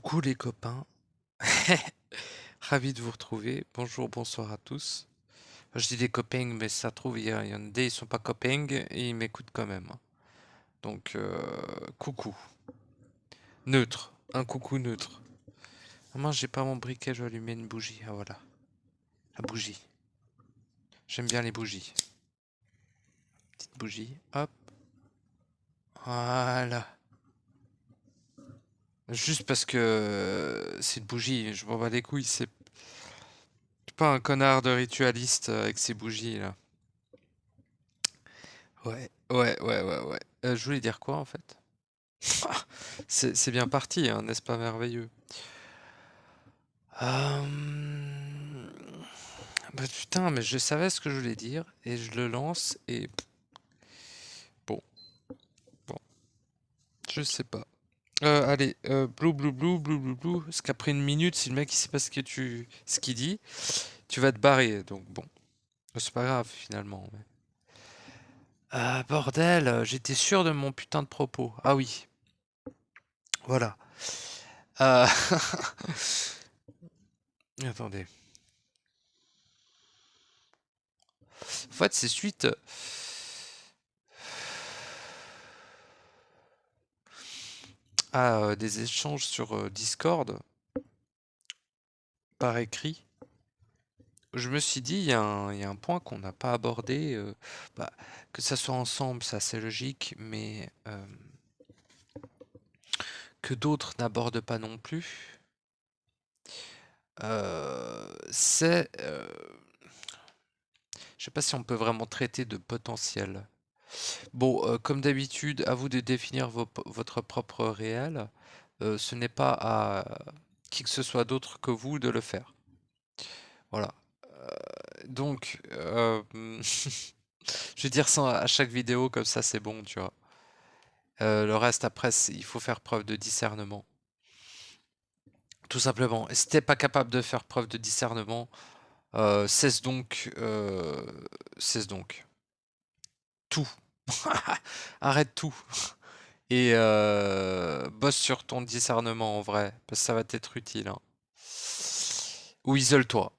Coucou les copains, ravi de vous retrouver. Bonjour, bonsoir à tous. Je dis des copains, mais ça se trouve, il y en a des, ils sont pas copains et ils m'écoutent quand même, hein. Donc, coucou. Neutre. Un coucou neutre. Ah mince, j'ai pas mon briquet, je vais allumer une bougie. Ah voilà. La bougie. J'aime bien les bougies. Petite bougie. Hop. Voilà. Juste parce que c'est une bougie, je m'en bats les couilles, c'est pas un connard de ritualiste avec ses bougies là. Ouais. Je voulais dire quoi en fait? C'est bien parti, hein, n'est-ce pas merveilleux? Euh, Bah putain, mais je savais ce que je voulais dire et je le lance et bon, bon, je sais pas. Allez, blou, parce qu'après une minute, si le mec il sait pas ce qu'il dit, tu vas te barrer. Donc bon, c'est pas grave finalement. Bordel, j'étais sûr de mon putain de propos. Ah oui, voilà. Euh, Attendez. En fait, c'est suite à des échanges sur Discord par écrit. Je me suis dit, il y a un point qu'on n'a pas abordé. Bah, que ça soit ensemble, ça c'est logique, mais que d'autres n'abordent pas non plus. C'est, je sais pas si on peut vraiment traiter de potentiel. Bon, comme d'habitude, à vous de définir votre propre réel. Ce n'est pas à qui que ce soit d'autre que vous de le faire. Voilà. Donc, je vais dire ça à chaque vidéo, comme ça c'est bon, tu vois. Le reste, après, il faut faire preuve de discernement. Tout simplement. Et si t'es pas capable de faire preuve de discernement, cesse donc. Cesse donc. Tout. Arrête tout. Et bosse sur ton discernement en vrai, parce que ça va t'être utile, hein. Ou isole-toi.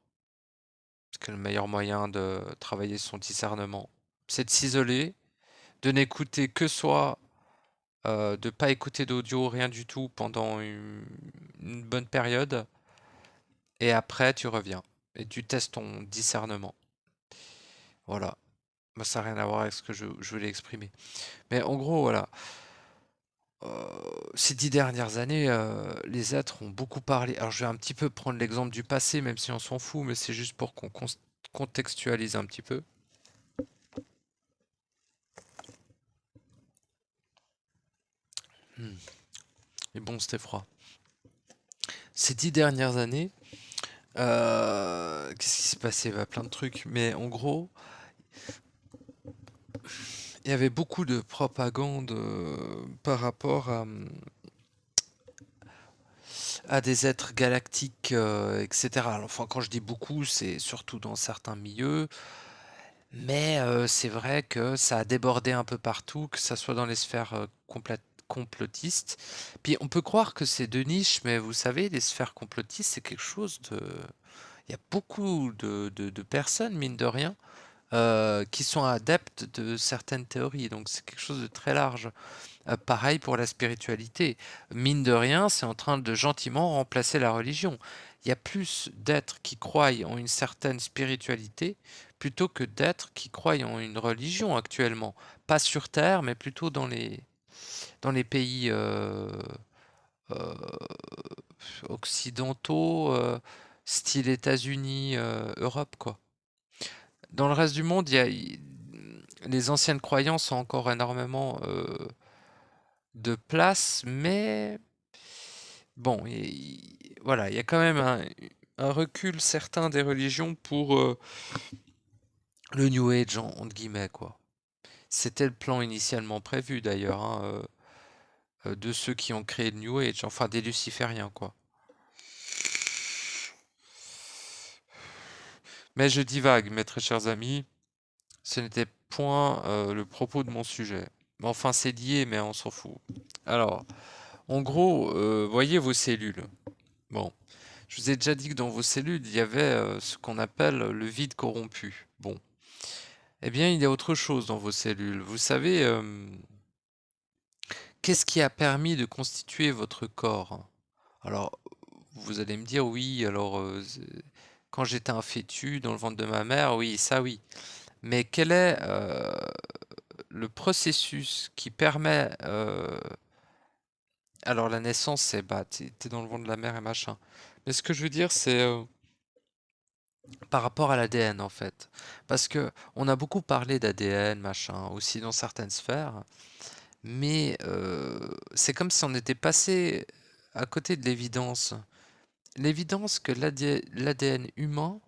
Parce que le meilleur moyen de travailler son discernement, c'est de s'isoler, de n'écouter que soi, de pas écouter d'audio, rien du tout pendant une bonne période, et après tu reviens et tu testes ton discernement. Voilà. Moi, ça n'a rien à voir avec ce que je voulais exprimer. Mais en gros, voilà. Ces 10 dernières années, les êtres ont beaucoup parlé. Alors, je vais un petit peu prendre l'exemple du passé, même si on s'en fout, mais c'est juste pour qu'on contextualise un petit peu. Hmm. Mais bon, c'était froid. Ces 10 dernières années, qu'est-ce qui s'est passé? Bah, plein de trucs. Mais en gros, il y avait beaucoup de propagande par rapport à des êtres galactiques, etc. Alors, enfin, quand je dis beaucoup, c'est surtout dans certains milieux. Mais c'est vrai que ça a débordé un peu partout, que ça soit dans les sphères complotistes. Puis on peut croire que c'est de niche, mais vous savez, les sphères complotistes, c'est quelque chose de... Il y a beaucoup de personnes, mine de rien, qui sont adeptes de certaines théories. Donc c'est quelque chose de très large. Pareil pour la spiritualité. Mine de rien, c'est en train de gentiment remplacer la religion. Il y a plus d'êtres qui croient en une certaine spiritualité plutôt que d'êtres qui croient en une religion actuellement. Pas sur Terre, mais plutôt dans les pays euh, occidentaux, style États-Unis, Europe, quoi. Dans le reste du monde, les anciennes croyances ont encore énormément de place, mais bon, voilà, il y a quand même un recul certain des religions pour le New Age, entre guillemets, quoi. C'était le plan initialement prévu, d'ailleurs, hein, de ceux qui ont créé le New Age, enfin des lucifériens, quoi. Mais je divague, mes très chers amis, ce n'était point le propos de mon sujet. Mais enfin, c'est lié, mais on s'en fout. Alors, En gros, voyez vos cellules. Bon, je vous ai déjà dit que dans vos cellules, il y avait ce qu'on appelle le vide corrompu. Bon, eh bien, il y a autre chose dans vos cellules. Vous savez, qu'est-ce qui a permis de constituer votre corps? Alors, vous allez me dire, oui, alors, quand j'étais un fœtus dans le ventre de ma mère, oui, ça oui. Mais quel est le processus qui permet... alors la naissance, c'est, bah, t'es dans le ventre de la mère et machin. Mais ce que je veux dire, c'est par rapport à l'ADN, en fait. Parce que on a beaucoup parlé d'ADN, machin, aussi dans certaines sphères. Mais c'est comme si on était passé à côté de l'évidence. L'évidence que l'ADN humain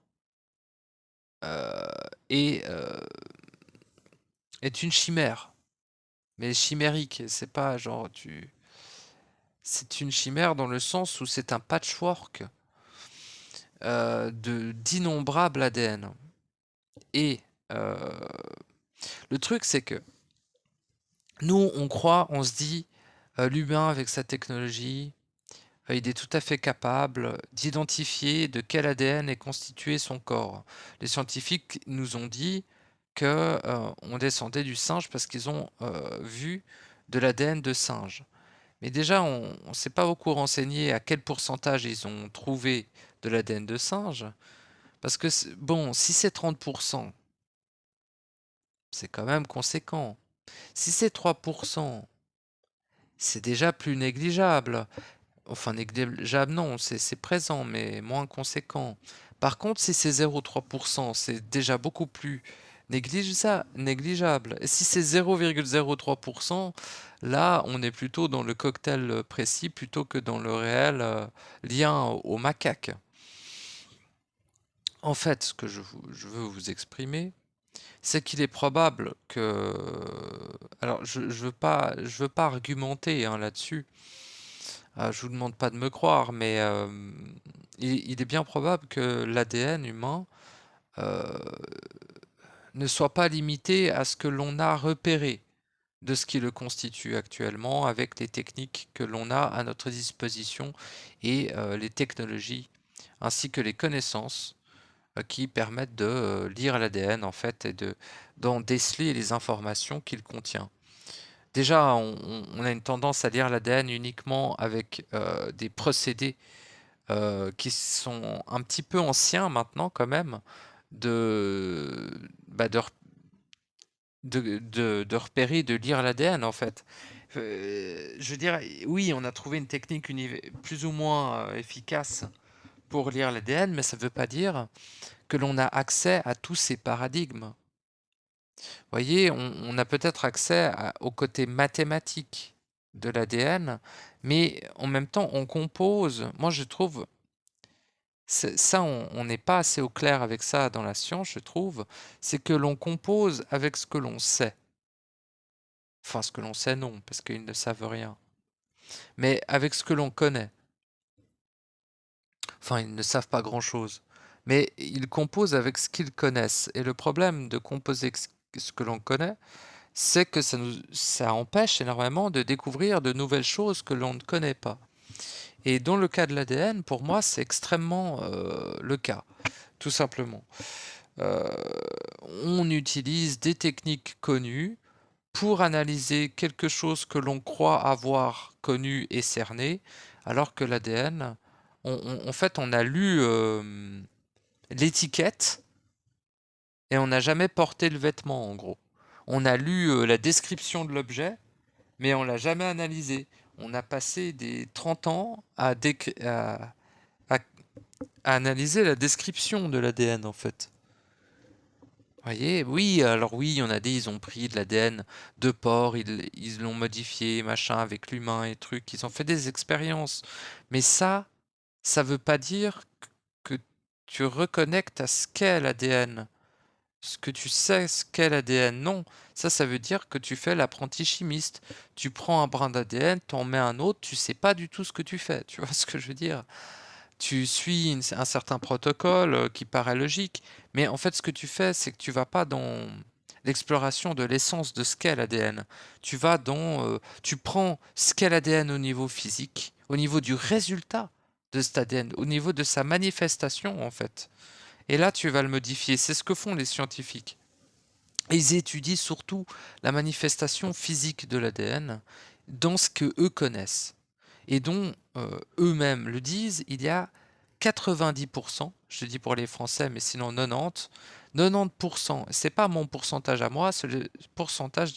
est, est une chimère. Mais chimérique, c'est pas genre tu... C'est une chimère dans le sens où c'est un patchwork d'innombrables ADN. Et le truc, c'est que nous, on croit, on se dit, l'humain avec sa technologie, il est tout à fait capable d'identifier de quel ADN est constitué son corps. Les scientifiques nous ont dit que on descendait du singe parce qu'ils ont vu de l'ADN de singe. Mais déjà, on ne s'est pas beaucoup renseigné à quel pourcentage ils ont trouvé de l'ADN de singe. Parce que, bon, si c'est 30%, c'est quand même conséquent. Si c'est 3%, c'est déjà plus négligeable. Enfin, négligeable, non, c'est présent, mais moins conséquent. Par contre, si c'est 0,3%, c'est déjà beaucoup plus négligeable. Et si c'est 0,03%, là, on est plutôt dans le cocktail précis plutôt que dans le réel lien au macaque. En fait, ce que je veux vous exprimer, c'est qu'il est probable que... Alors, je veux pas argumenter hein, là-dessus. Je vous demande pas de me croire, mais il est bien probable que l'ADN humain ne soit pas limité à ce que l'on a repéré de ce qui le constitue actuellement avec les techniques que l'on a à notre disposition et les technologies ainsi que les connaissances qui permettent de lire l'ADN en fait et d'en déceler les informations qu'il contient. Déjà, on a une tendance à lire l'ADN uniquement avec des procédés qui sont un petit peu anciens maintenant quand même, de, bah, de repérer, de lire l'ADN en fait. Je veux dire, oui, on a trouvé une technique plus ou moins efficace pour lire l'ADN, mais ça ne veut pas dire que l'on a accès à tous ces paradigmes. Vous voyez, on a peut-être accès au côté mathématique de l'ADN, mais en même temps, on compose. Moi, je trouve, ça, on n'est pas assez au clair avec ça dans la science, je trouve, c'est que l'on compose avec ce que l'on sait. Enfin, ce que l'on sait, non, parce qu'ils ne savent rien. Mais avec ce que l'on connaît. Enfin, ils ne savent pas grand-chose. Mais ils composent avec ce qu'ils connaissent. Et le problème de composer avec ce que l'on connaît, c'est que ça empêche énormément de découvrir de nouvelles choses que l'on ne connaît pas. Et dans le cas de l'ADN, pour moi, c'est extrêmement le cas, tout simplement. On utilise des techniques connues pour analyser quelque chose que l'on croit avoir connu et cerné, alors que l'ADN, en fait, on a lu l'étiquette et on n'a jamais porté le vêtement, en gros. On a lu la description de l'objet, mais on l'a jamais analysé. On a passé des 30 ans à analyser la description de l'ADN, en fait. Voyez, oui, alors oui, il y en a des, ils ont pris de l'ADN de porc, ils l'ont modifié, machin, avec l'humain et trucs, ils ont fait des expériences. Mais ça veut pas dire que tu reconnectes à ce qu'est l'ADN. Ce que tu sais ce qu'est l'ADN, non. Ça veut dire que tu fais l'apprenti chimiste. Tu prends un brin d'ADN, t'en mets un autre, tu sais pas du tout ce que tu fais. Tu vois ce que je veux dire? Tu suis un certain protocole qui paraît logique, mais en fait, ce que tu fais, c'est que tu vas pas dans l'exploration de l'essence de ce qu'est l'ADN. Tu prends ce qu'est l'ADN au niveau physique, au niveau du résultat de cet ADN, au niveau de sa manifestation en fait. Et là, tu vas le modifier. C'est ce que font les scientifiques. Et ils étudient surtout la manifestation physique de l'ADN dans ce que eux connaissent et dont eux-mêmes le disent. Il y a 90%, je dis pour les Français, mais sinon 90%, c'est pas mon pourcentage à moi, c'est le pourcentage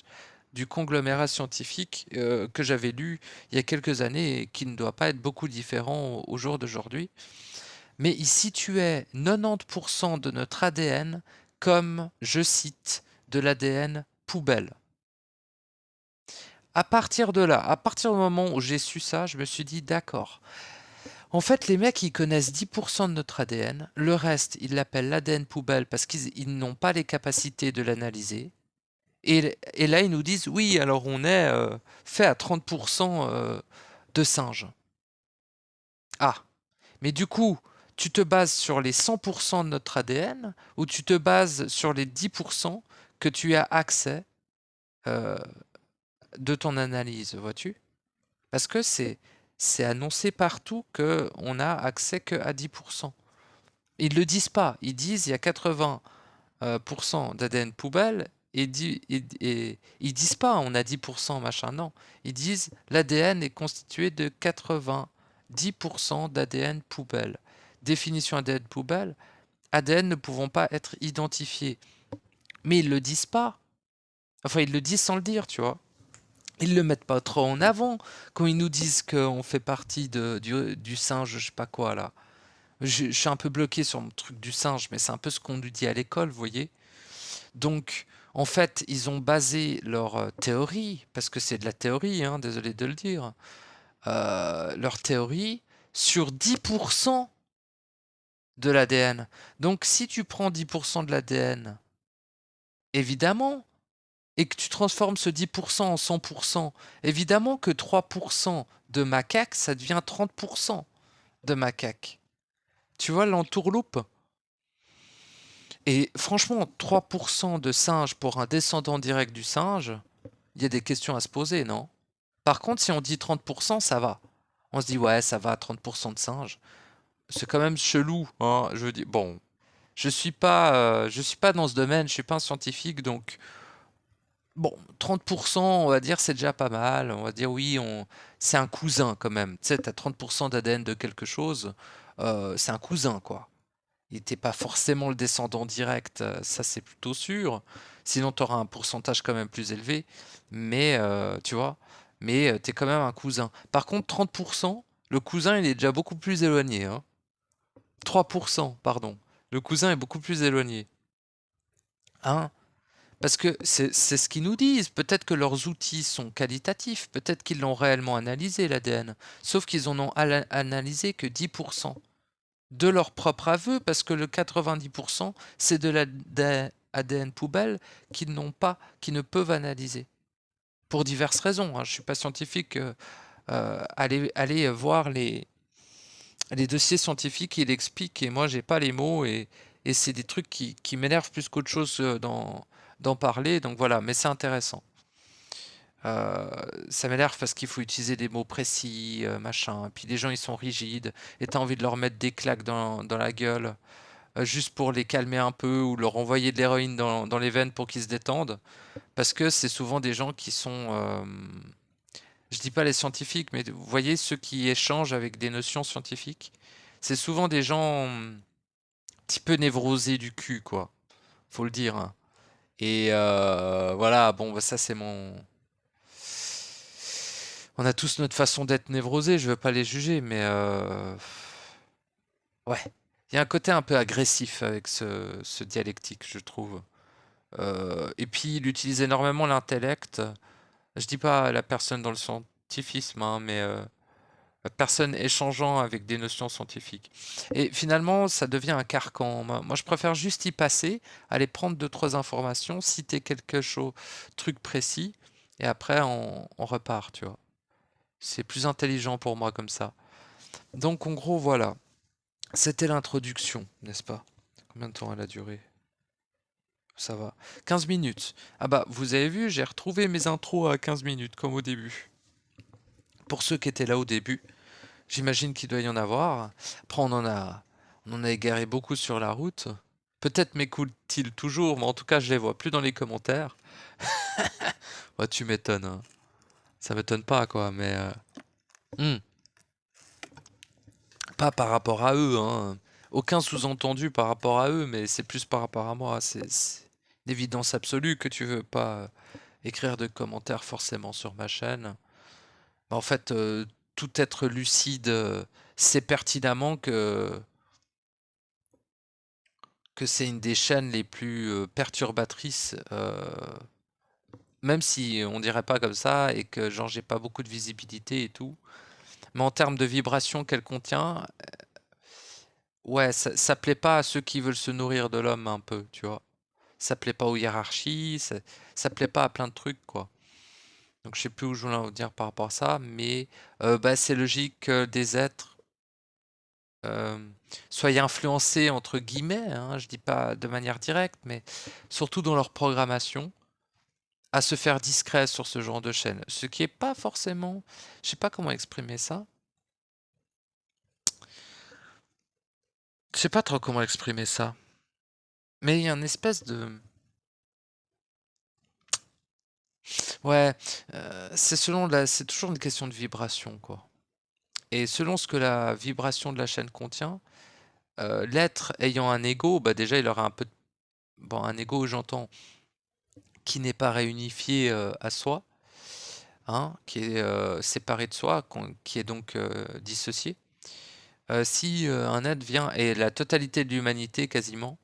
du conglomérat scientifique que j'avais lu il y a quelques années et qui ne doit pas être beaucoup différent au jour d'aujourd'hui. Mais il situait 90% de notre ADN comme, je cite, de l'ADN poubelle. À partir de là, à partir du moment où j'ai su ça, je me suis dit d'accord. En fait, les mecs, ils connaissent 10% de notre ADN. Le reste, ils l'appellent l'ADN poubelle parce qu'ils n'ont pas les capacités de l'analyser. Et là, ils nous disent, oui, alors on est fait à 30% de singes. Ah, mais du coup, tu te bases sur les 100% de notre ADN ou tu te bases sur les 10% que tu as accès de ton analyse, vois-tu? Parce que c'est annoncé partout qu'on a accès qu'à 10%. Ils le disent pas. Ils disent il y a 80% d'ADN poubelle et ils disent pas on a 10% machin. Non. Ils disent l'ADN est constitué de 90% d'ADN poubelle. Définition ADN poubelle, ADN ne pouvant pas être identifié. Mais ils le disent pas. Enfin, ils le disent sans le dire, tu vois. Ils le mettent pas trop en avant quand ils nous disent qu'on fait partie du singe, je sais pas quoi là. Je suis un peu bloqué sur mon truc du singe, mais c'est un peu ce qu'on nous dit à l'école, vous voyez. Donc, en fait, ils ont basé leur théorie, parce que c'est de la théorie, hein, désolé de le dire, leur théorie sur 10% de l'ADN. Donc, si tu prends 10% de l'ADN, évidemment, et que tu transformes ce 10% en 100%, évidemment que 3% de macaques, ça devient 30% de macaques. Tu vois l'entourloupe? Et franchement, 3% de singes pour un descendant direct du singe, il y a des questions à se poser, non? Par contre, si on dit 30%, ça va. On se dit, ouais, ça va, 30% de singes. C'est quand même chelou, hein. Je dis, bon, je suis pas dans ce domaine, je suis pas un scientifique, donc bon, 30%, on va dire, c'est déjà pas mal. On va dire, oui, c'est un cousin quand même. Tu sais, t'as 30% d'ADN de quelque chose, c'est un cousin, quoi. Il n'était pas forcément le descendant direct, ça c'est plutôt sûr. Sinon, tu auras un pourcentage quand même plus élevé. Mais, tu vois, mais tu es quand même un cousin. Par contre, 30%, le cousin, il est déjà beaucoup plus éloigné, hein. 3%, pardon. Le cousin est beaucoup plus éloigné. Hein? Parce que c'est ce qu'ils nous disent. Peut-être que leurs outils sont qualitatifs. Peut-être qu'ils l'ont réellement analysé, l'ADN. Sauf qu'ils en ont analysé que 10%. De leur propre aveu, parce que le 90%, c'est de l'ADN poubelle qu'ils n'ont pas, qu'ils ne peuvent analyser. Pour diverses raisons, hein. Je ne suis pas scientifique. Allez voir les dossiers scientifiques, il explique, et moi, j'ai pas les mots, et c'est des trucs qui m'énervent plus qu'autre chose d'en parler, donc voilà, mais c'est intéressant. Ça m'énerve parce qu'il faut utiliser des mots précis, machin. Et puis les gens ils sont rigides et t'as envie de leur mettre des claques dans la gueule juste pour les calmer un peu ou leur envoyer de l'héroïne dans les veines pour qu'ils se détendent. Parce que c'est souvent des gens qui sont, je dis pas les scientifiques, mais vous voyez ceux qui échangent avec des notions scientifiques. C'est souvent des gens un petit peu névrosés du cul, quoi. Faut le dire, hein. Et voilà, bon, bah, ça c'est mon. On a tous notre façon d'être névrosés, je veux pas les juger, mais ouais. Il y a un côté un peu agressif avec ce dialectique, je trouve. Et puis, il utilise énormément l'intellect. Je dis pas la personne dans le scientifisme, hein, mais la personne échangeant avec des notions scientifiques. Et finalement, ça devient un carcan. Moi, je préfère juste y passer, aller prendre deux, trois informations, citer quelque chose, truc précis, et après, on repart, tu vois. C'est plus intelligent pour moi comme ça. Donc en gros, voilà. C'était l'introduction, n'est-ce pas? Combien de temps elle a duré? Ça va. 15 minutes. Ah bah, vous avez vu, j'ai retrouvé mes intros à 15 minutes, comme au début. Pour ceux qui étaient là au début, j'imagine qu'il doit y en avoir. Après, on en a égaré beaucoup sur la route. Peut-être m'écoutent-ils toujours, mais en tout cas, je les vois plus dans les commentaires. Ouais, tu m'étonnes, hein. Ça m'étonne pas, quoi, mais hmm, pas par rapport à eux, hein. Aucun sous-entendu par rapport à eux, mais c'est plus par rapport à moi. C'est une évidence absolue que tu veux pas écrire de commentaires forcément sur ma chaîne. Mais en fait, tout être lucide sait pertinemment que c'est une des chaînes les plus perturbatrices, même si on dirait pas comme ça et que genre j'ai pas beaucoup de visibilité et tout. Mais en termes de vibration qu'elle contient, ouais, ça plaît pas à ceux qui veulent se nourrir de l'homme un peu, tu vois. Ça plaît pas aux hiérarchies, ça plaît pas à plein de trucs, quoi. Donc je sais plus où je voulais en dire par rapport à ça, mais bah, c'est logique que des êtres euh, soient influencés entre guillemets, hein, je dis pas de manière directe, mais surtout dans leur programmation, à se faire discret sur ce genre de chaîne. Ce qui est pas forcément, je sais pas comment exprimer ça. Je sais pas trop comment exprimer ça. Mais il y a une espèce de... Ouais, c'est toujours une question de vibration, quoi. Et selon ce que la vibration de la chaîne contient, l'être ayant un ego, bah déjà il aura un peu de... Bon, un ego, j'entends, qui n'est pas réunifié à soi, hein, qui est séparé de soi, qui est donc dissocié. Si un être vient, et la totalité de l'humanité quasiment,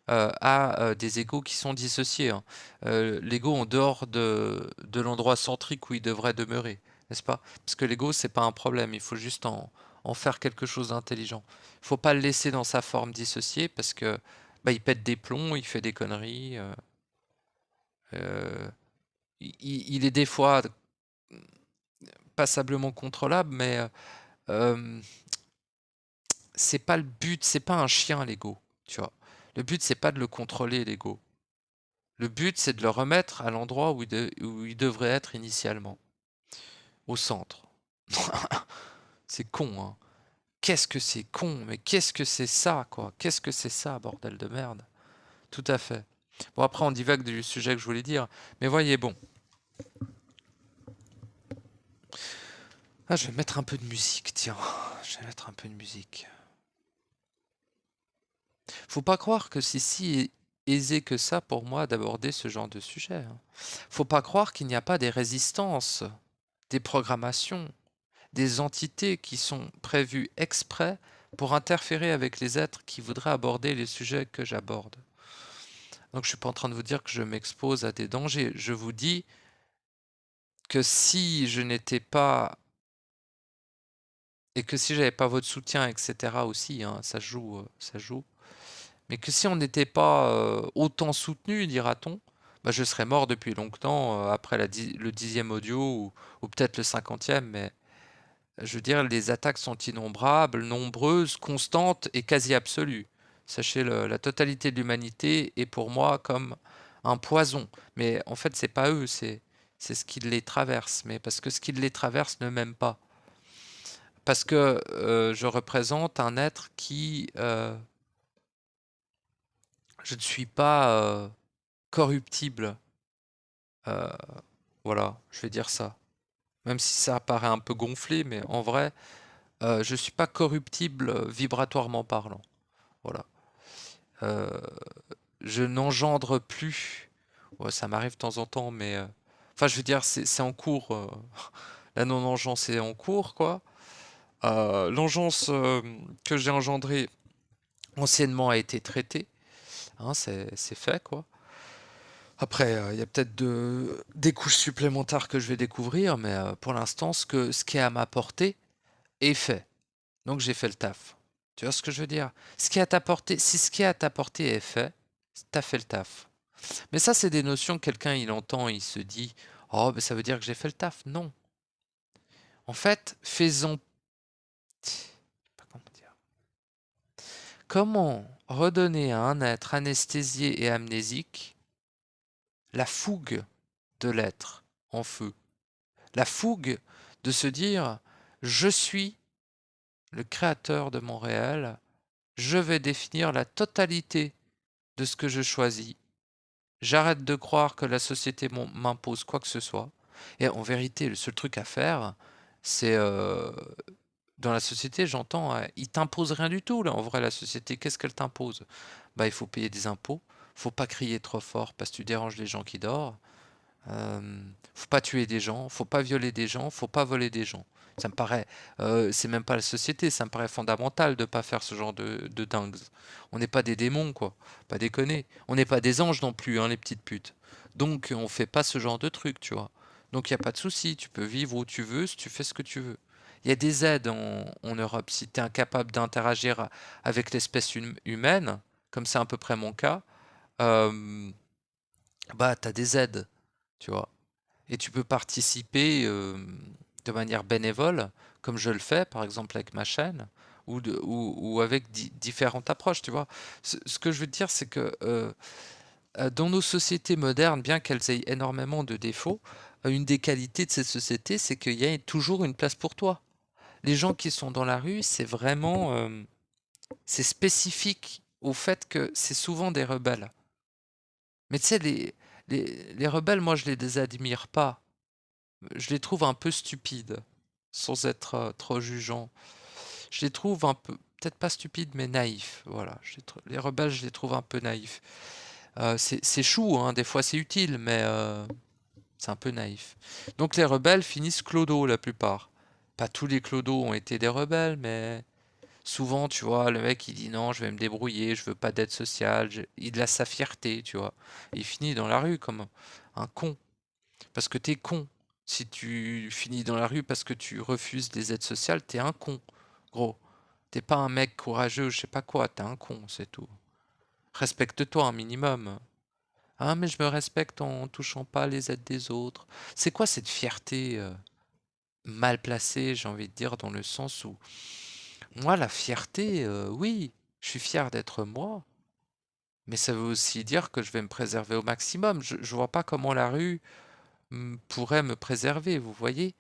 a des égos qui sont dissociés, hein. L'ego en dehors de l'endroit centrique où il devrait demeurer, n'est-ce pas? Parce que l'ego, c'est pas un problème, il faut juste en faire quelque chose d'intelligent. Il faut pas le laisser dans sa forme dissociée parce que bah, il pète des plombs, il fait des conneries. Euh, il est des fois passablement contrôlable, mais euh, c'est pas le but, c'est pas un chien l'ego, tu vois. Le but, c'est pas de le contrôler l'ego. Le but, c'est de le remettre à l'endroit où il devrait être initialement, au centre. C'est con, hein. Qu'est-ce que c'est con, mais qu'est-ce que c'est ça, quoi? Qu'est-ce que c'est ça, bordel de merde? Tout à fait. Bon, après, on divague du sujet que je voulais dire, mais voyez, bon. Ah, je vais mettre un peu de musique, tiens. Je vais mettre un peu de musique. Faut pas croire que c'est si aisé que ça pour moi d'aborder ce genre de sujet, hein. Faut pas croire qu'il n'y a pas des résistances, des programmations, des entités qui sont prévues exprès pour interférer avec les êtres qui voudraient aborder les sujets que j'aborde. Donc je suis pas en train de vous dire que je m'expose à des dangers. Je vous dis que si je n'étais pas et que si j'avais pas votre soutien, etc. aussi, hein, ça joue, ça joue. Mais que si on n'était pas autant soutenu, dira-t-on, bah, je serais mort depuis longtemps après le 10e audio ou peut-être le 50e, mais je veux dire, les attaques sont innombrables, nombreuses, constantes et quasi absolues. Sachez, la totalité de l'humanité est pour moi comme un poison. Mais en fait, c'est pas eux, c'est ce qui les traverse. Mais parce que ce qui les traverse ne m'aime pas. Parce que je représente un être qui... je ne suis pas corruptible. Euh, voilà, je vais dire ça. Même si ça paraît un peu gonflé, mais en vrai, je ne suis pas corruptible vibratoirement parlant. Voilà. Euh, je n'engendre plus. Ouais, ça m'arrive de temps en temps, mais enfin, je veux dire, c'est en cours. La non-engeance est en cours, quoi. L'engeance que j'ai engendrée anciennement a été traitée, hein, c'est fait, quoi. Après, il y a peut-être des couches supplémentaires que je vais découvrir, mais pour l'instant, ce qui est à ma portée est fait. Donc j'ai fait le taf. Tu vois ce que je veux dire? Ce qui est à ta portée, si ce qui est à ta portée est fait, t'as fait le taf. Mais ça, c'est des notions que quelqu'un il entend, il se dit, oh, ben ça veut dire que j'ai fait le taf. Non. En fait, faisons. Je sais pas comment dire. comment redonner à un être anesthésié et amnésique la fougue de l'être en feu? La fougue de se dire: «Je suis le créateur de mon réel, je vais définir la totalité de ce que je choisis. J'arrête de croire que la société m'impose quoi que ce soit». Et en vérité, le seul truc à faire, c'est dans la société, j'entends, ils t'imposent rien du tout là. En vrai, la société, qu'est-ce qu'elle t'impose? Bah, il faut payer des impôts, faut pas crier trop fort parce que tu déranges les gens qui dorment. Faut pas tuer des gens, faut pas violer des gens, faut pas voler des gens. Ça me paraît, c'est même pas la société, ça me paraît fondamental de pas faire ce genre de dingues. On n'est pas des démons, quoi. Pas déconner. On n'est pas des anges non plus, hein, les petites putes. Donc, on fait pas ce genre de truc, tu vois. Donc, il n'y a pas de souci. Tu peux vivre où tu veux, si tu fais ce que tu veux. Il y a des aides en Europe. Si tu es incapable d'interagir avec l'espèce humaine, comme c'est à peu près mon cas, euh, bah, tu as des aides, tu vois. Et tu peux participer de manière bénévole, comme je le fais, par exemple avec ma chaîne, ou avec différentes approches, tu vois. Ce que je veux te dire, c'est que dans nos sociétés modernes, bien qu'elles aient énormément de défauts, une des qualités de ces sociétés, c'est qu'il y a toujours une place pour toi. Les gens qui sont dans la rue, c'est vraiment, c'est spécifique au fait que c'est souvent des rebelles. Mais tu sais, les rebelles, moi, je les admire pas. Je les trouve un peu stupides, sans être trop jugeant. Je les trouve un peu, peut-être pas stupides, mais naïfs. Voilà, les rebelles, je les trouve un peu naïfs. C'est chou, hein, des fois c'est utile, mais c'est un peu naïf. Donc les rebelles finissent clodo la plupart. Pas tous les clodos ont été des rebelles, mais souvent, tu vois, le mec il dit non, je vais me débrouiller, je veux pas d'aide sociale. Il a sa fierté, tu vois. Il finit dans la rue comme un con. Parce que t'es con. Si tu finis dans la rue parce que tu refuses des aides sociales, t'es un con. Gros. T'es pas un mec courageux, je sais pas quoi, t'es un con, c'est tout. Respecte-toi un minimum. Ah, mais je me respecte en touchant pas les aides des autres. C'est quoi cette fierté mal placée, j'ai envie de dire, dans le sens où, moi, la fierté, oui, je suis fier d'être moi, mais ça veut aussi dire que je vais me préserver au maximum. Je vois pas comment la rue pourrait me préserver, vous voyez?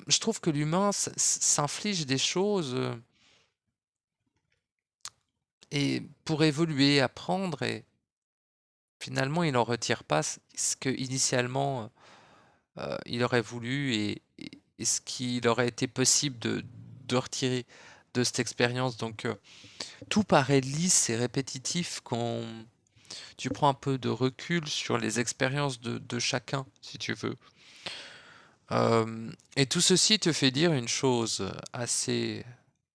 Je trouve que l'humain s'inflige des choses et pour évoluer, apprendre, et finalement il n'en retire pas ce que initialement il aurait voulu et ce qu'il aurait été possible de retirer de cette expérience. Donc tout paraît lisse et répétitif quand tu prends un peu de recul sur les expériences de chacun, si tu veux. Et tout ceci te fait dire une chose assez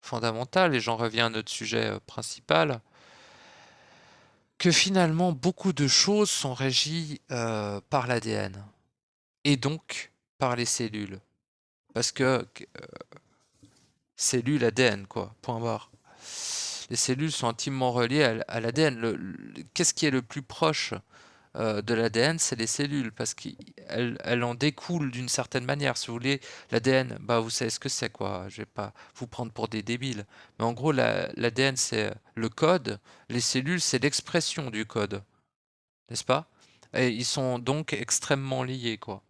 fondamentale, et j'en reviens à notre sujet principal, que finalement beaucoup de choses sont régies par l'ADN, et donc par les cellules. Parce que cellules ADN, quoi, point barre. Les cellules sont intimement reliées à l'ADN. Qu'est-ce qui est le plus proche de l'ADN, c'est les cellules, parce qu'elles en découlent d'une certaine manière. Si vous voulez, l'ADN, bah, vous savez ce que c'est, quoi. Je vais pas vous prendre pour des débiles. Mais en gros, l'ADN, c'est le code. Les cellules, c'est l'expression du code. N'est-ce pas? Et ils sont donc extrêmement liés, quoi.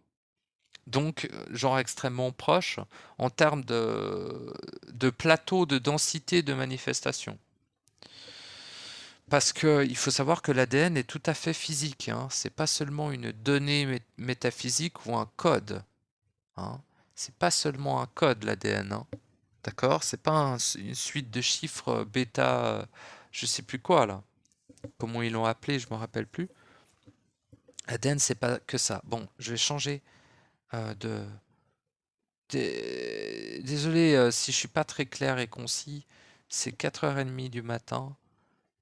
Donc, genre extrêmement proches en termes de plateau de densité de manifestation. Parce que il faut savoir que l'ADN est tout à fait physique, hein. C'est pas seulement une donnée métaphysique ou un code, hein. C'est pas seulement un code, l'ADN, hein. D'accord? C'est pas une suite de chiffres bêta, je sais plus quoi là. Comment ils l'ont appelé, je me rappelle plus. L'ADN, c'est pas que ça. Bon, je vais changer de. Désolé si je suis pas très clair et concis. C'est 4h30 du matin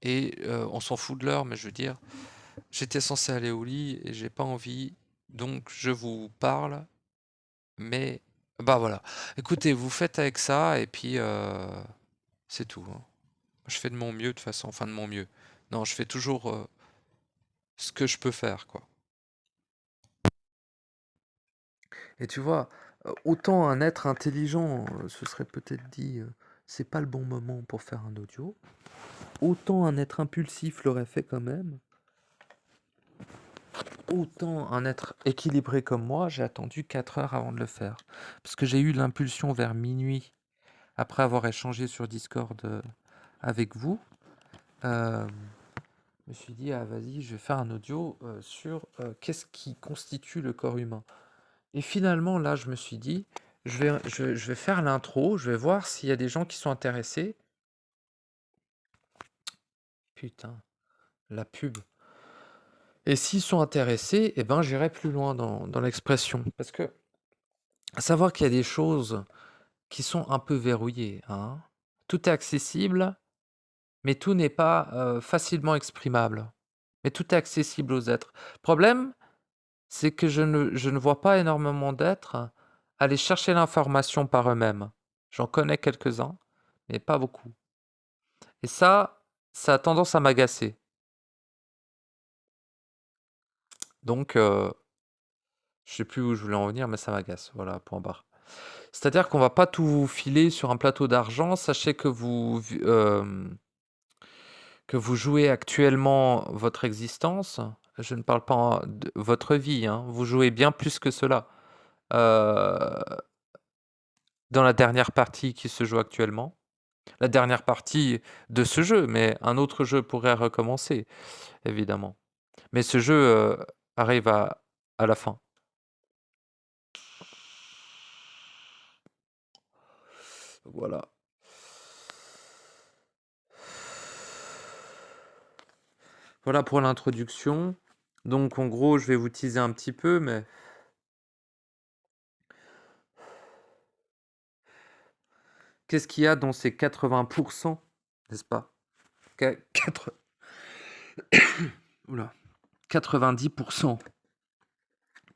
et on s'en fout de l'heure, mais je veux dire. J'étais censé aller au lit et j'ai pas envie, donc je vous parle, mais bah voilà. Écoutez, vous faites avec ça et puis c'est tout, hein. Je fais de mon mieux de toute façon, enfin de mon mieux. Non, je fais toujours ce que je peux faire, quoi. Et tu vois, autant un être intelligent se serait peut-être dit, c'est pas le bon moment pour faire un audio. autant un être impulsif l'aurait fait quand même, autant un être équilibré comme moi, j'ai attendu 4 heures avant de le faire. Parce que j'ai eu l'impulsion vers minuit, après avoir échangé sur Discord avec vous. Je me suis dit, ah vas-y, je vais faire un audio sur qu'est-ce qui constitue le corps humain. Et finalement, là, je me suis dit, je vais faire l'intro, je vais voir s'il y a des gens qui sont intéressés. Putain, la pub. Et s'ils sont intéressés, eh ben, j'irai plus loin dans l'expression. Parce que savoir qu'il y a des choses qui sont un peu verrouillées, hein. Tout est accessible, mais tout n'est pas facilement exprimable. Mais tout est accessible aux êtres. Problème, c'est que je ne vois pas énormément d'êtres aller chercher l'information par eux-mêmes. J'en connais quelques-uns, mais pas beaucoup. Et ça a tendance à m'agacer. Donc, je sais plus où je voulais en venir, mais ça m'agace. Voilà, point barre. C'est-à-dire qu'on va pas tout vous filer sur un plateau d'argent. Sachez que vous jouez actuellement votre existence. Je ne parle pas de votre vie, hein. Vous jouez bien plus que cela. Dans la dernière partie qui se joue actuellement. La dernière partie de ce jeu, mais un autre jeu pourrait recommencer, évidemment. Mais ce jeu arrive à la fin. Voilà. Voilà pour l'introduction. Donc en gros, je vais vous teaser un petit peu, mais qu'est-ce qu'il y a dans ces 80%, n'est-ce pas? 90%.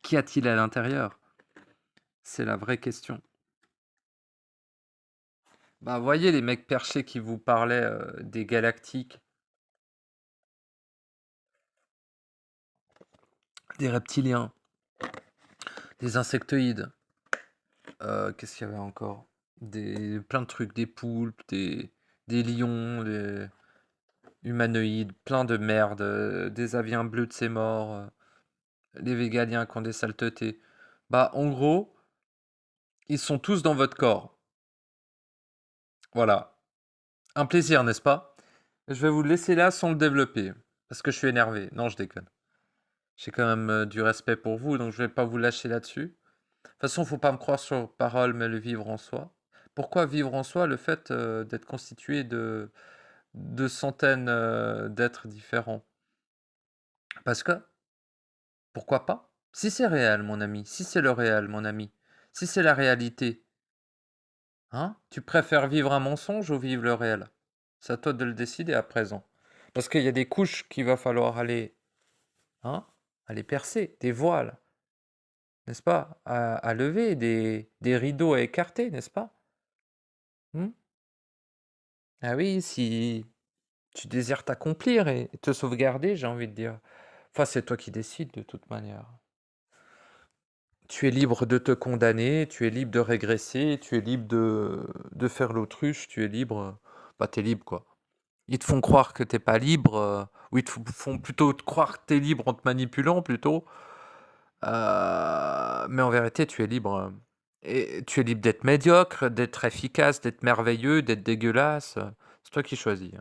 Qu'y a-t-il à l'intérieur? C'est la vraie question. Bah, voyez les mecs perchés qui vous parlaient des galactiques, des reptiliens, des insectoïdes. Qu'est-ce qu'il y avait encore? Plein de trucs, des poulpes, des lions, des humanoïdes, plein de merde, des aviens bleus de ces morts, les végaliens qui ont des saletetés. Bah, en gros, ils sont tous dans votre corps. Voilà. Un plaisir, n'est-ce pas? Je vais vous laisser là sans le développer, parce que je suis énervé. Non, je déconne. J'ai quand même du respect pour vous, donc je vais pas vous lâcher là-dessus. De toute façon, faut pas me croire sur parole, mais le vivre en soi. Pourquoi vivre en soi? Le fait d'être constitué de centaines d'êtres différents. Parce que, pourquoi pas? Si c'est réel, mon ami, si c'est le réel, mon ami, si c'est la réalité, hein? Tu préfères vivre un mensonge ou vivre le réel? C'est à toi de le décider à présent. Parce qu'il y a des couches qu'il va falloir aller, hein, aller percer, des voiles, n'est-ce pas? À lever, des rideaux à écarter, n'est-ce pas? Ah oui, si tu désires t'accomplir et te sauvegarder, j'ai envie de dire. Enfin, c'est toi qui décides de toute manière. Tu es libre de te condamner, tu es libre de régresser, tu es libre de faire l'autruche, tu es libre. Bah, t'es libre, quoi. Ils te font croire que t'es pas libre, ou ils te font plutôt croire que t'es libre en te manipulant, plutôt. Mais en vérité, tu es libre. Et tu es libre d'être médiocre, d'être efficace, d'être merveilleux, d'être dégueulasse. C'est toi qui choisis.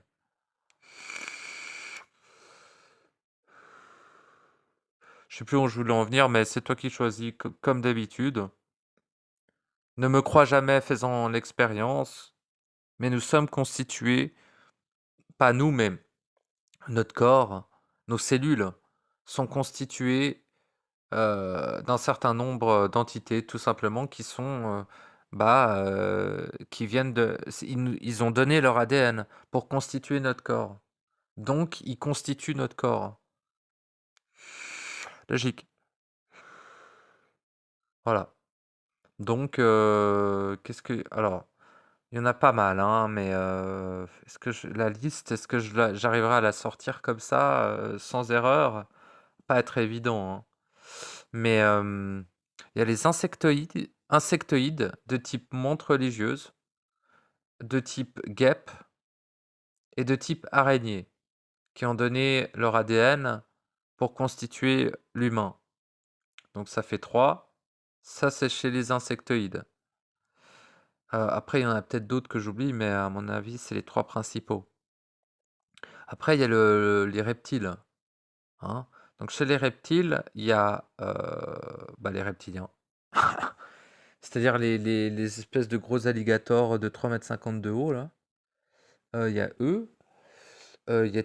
Je sais plus où je voulais en venir, mais c'est toi qui choisis, comme d'habitude. Ne me crois jamais faisant l'expérience, mais nous sommes constitués, pas nous, mais notre corps, nos cellules, sont constituées d'un certain nombre d'entités, tout simplement, qui sont, qui viennent de... Ils ont donné leur ADN pour constituer notre corps. Donc, ils constituent notre corps. Logique. Voilà. Donc, qu'est-ce que... Alors, il y en a pas mal, hein, mais est-ce que la liste, est-ce que j'arriverai à la sortir comme ça, sans erreur? Pas être évident, hein. Mais il y a les insectoïdes de type menthe religieuse, de type guêpe et de type araignée, qui ont donné leur ADN pour constituer l'humain. Donc ça fait 3. Ça, c'est chez les insectoïdes. Après, il y en a peut-être d'autres que j'oublie, mais à mon avis, c'est les 3 principaux. Après, il y a les reptiles, hein. Donc chez les reptiles, il y a, les reptiliens. C'est-à-dire les espèces de gros alligators de 3,50 m de haut là. Il y a eux. Il y a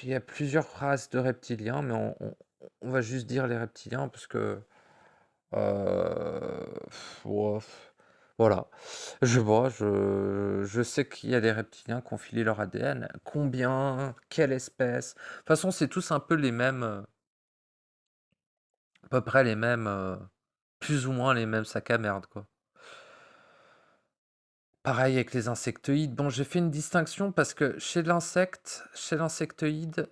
il y a plusieurs races de reptiliens, mais on va juste dire les reptiliens parce que, ouais, voilà. Je sais qu'il y a des reptiliens qui ont filé leur ADN. Combien? Quelle espèce? De toute façon, c'est tous un peu les mêmes, à peu près les mêmes, plus ou moins les mêmes sacs à merde, quoi. Pareil avec les insectoïdes. Bon, j'ai fait une distinction parce que chez l'insectoïde,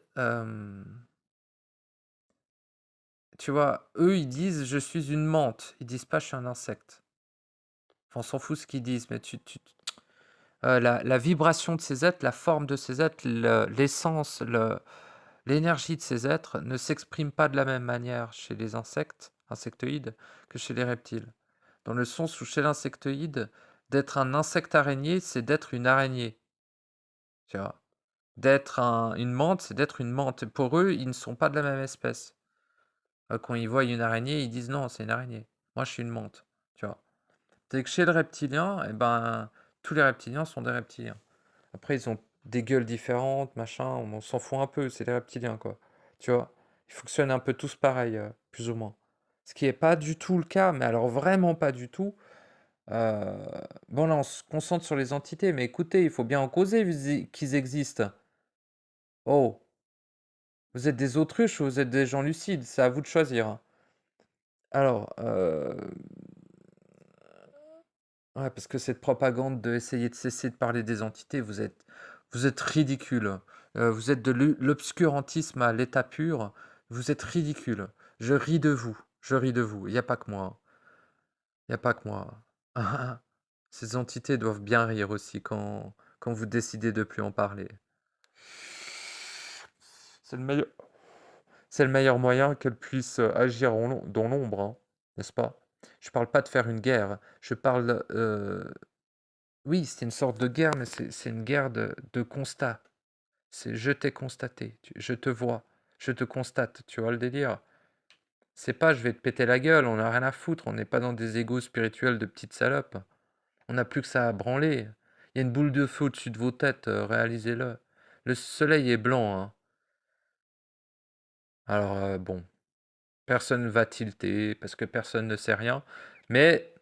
tu vois, eux, ils disent je suis une menthe. Ils disent pas je suis un insecte. Enfin, on s'en fout ce qu'ils disent, mais la vibration de ces êtres, la forme de ces êtres, l'essence, l'énergie de ces êtres ne s'exprime pas de la même manière chez les insectoïdes, que chez les reptiles. Dans le sens où chez l'insectoïde, d'être un insecte araignée, c'est d'être une araignée. Tu vois. D'être une menthe, c'est d'être une menthe. Et pour eux, ils ne sont pas de la même espèce. Quand ils voient une araignée, ils disent non, c'est une araignée. Moi, je suis une menthe. Tu vois. C'est que chez le reptilien, eh ben, tous les reptiliens sont des reptiliens. Après, ils ont des gueules différentes, machin, on s'en fout un peu, c'est des reptiliens, quoi. Tu vois. Ils fonctionnent un peu tous pareil, plus ou moins. Ce qui n'est pas du tout le cas, mais alors vraiment pas du tout. Bon, là, on se concentre sur les entités, mais écoutez, il faut bien en causer qu'ils existent. Oh, vous êtes des autruches ou vous êtes des gens lucides, c'est à vous de choisir, hein. Alors, ouais, parce que cette propagande de essayer de cesser de parler des entités, vous êtes ridicule. Vous êtes de l'obscurantisme à l'état pur. Vous êtes ridicule. Je ris de vous. Je ris de vous. Il n'y a pas que moi. Il n'y a pas que moi. Ces entités doivent bien rire aussi quand vous décidez de plus en parler. C'est le meilleur, c'est le meilleur moyen qu'elle puisse agir dans l'ombre, hein, n'est-ce pas? Je parle pas de faire une guerre. Je parle... oui, c'est une sorte de guerre, mais c'est une guerre de constat. C'est je t'ai constaté, je te vois, je te constate, tu vois le délire? C'est pas je vais te péter la gueule, on n'a rien à foutre, on n'est pas dans des égos spirituels de petites salopes. On n'a plus que ça à branler. Il y a une boule de feu au-dessus de vos têtes, réalisez-le. Le soleil est blanc, hein. Alors, bon, personne va tilter parce que personne ne sait rien, mais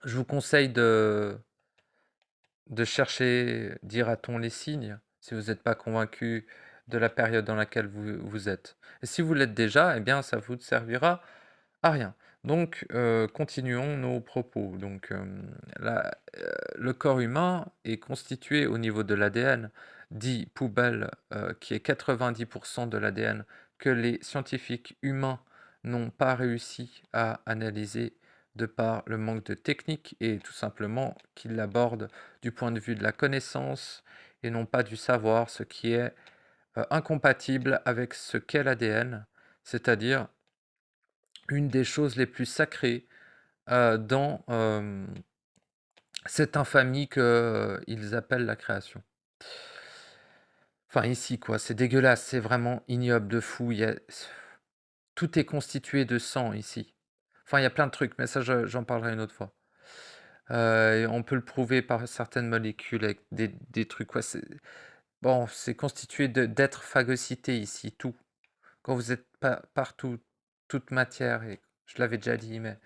je vous conseille de chercher, dira-t-on, les signes, si vous n'êtes pas convaincu de la période dans laquelle vous êtes. Et si vous l'êtes déjà, eh bien, ça vous servira à rien. Donc, continuons nos propos. Donc, le corps humain est constitué au niveau de l'ADN, dit poubelle, qui est 90% de l'ADN que les scientifiques humains n'ont pas réussi à analyser de par le manque de technique et tout simplement qu'ils l'abordent du point de vue de la connaissance et non pas du savoir, ce qui est incompatible avec ce qu'est l'ADN, c'est-à-dire une des choses les plus sacrées dans cette infamie qu'ils appellent la création. Enfin, ici, quoi, c'est dégueulasse, c'est vraiment ignoble de fou. Tout est constitué de sang ici. Enfin, il y a plein de trucs, mais ça, j'en parlerai une autre fois. Et on peut le prouver par certaines molécules avec des trucs, quoi. Bon, c'est constitué d'êtres phagocytés ici, tout. Quand vous êtes partout, toute matière, et je l'avais déjà dit, mais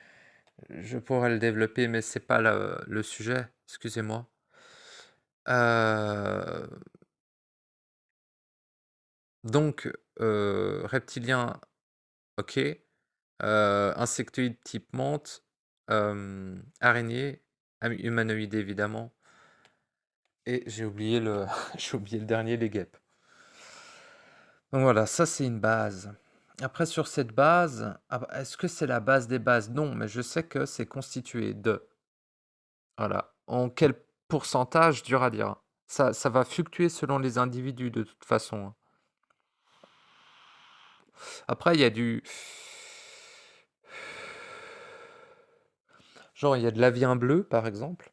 je pourrais le développer, mais c'est pas le sujet, excusez-moi. Donc, reptilien, ok. Insectoïde type menthe, araignée, humanoïde évidemment. Et j'ai oublié j'ai oublié le dernier, les guêpes. Donc voilà, ça c'est une base. Après, sur cette base, est-ce que c'est la base des bases? Non, mais je sais que c'est constitué de. Voilà. En quel pourcentage, dur à dire. Ça va fluctuer selon les individus de toute façon, hein. Après, il y a du genre, il y a de l'avian bleu, par exemple,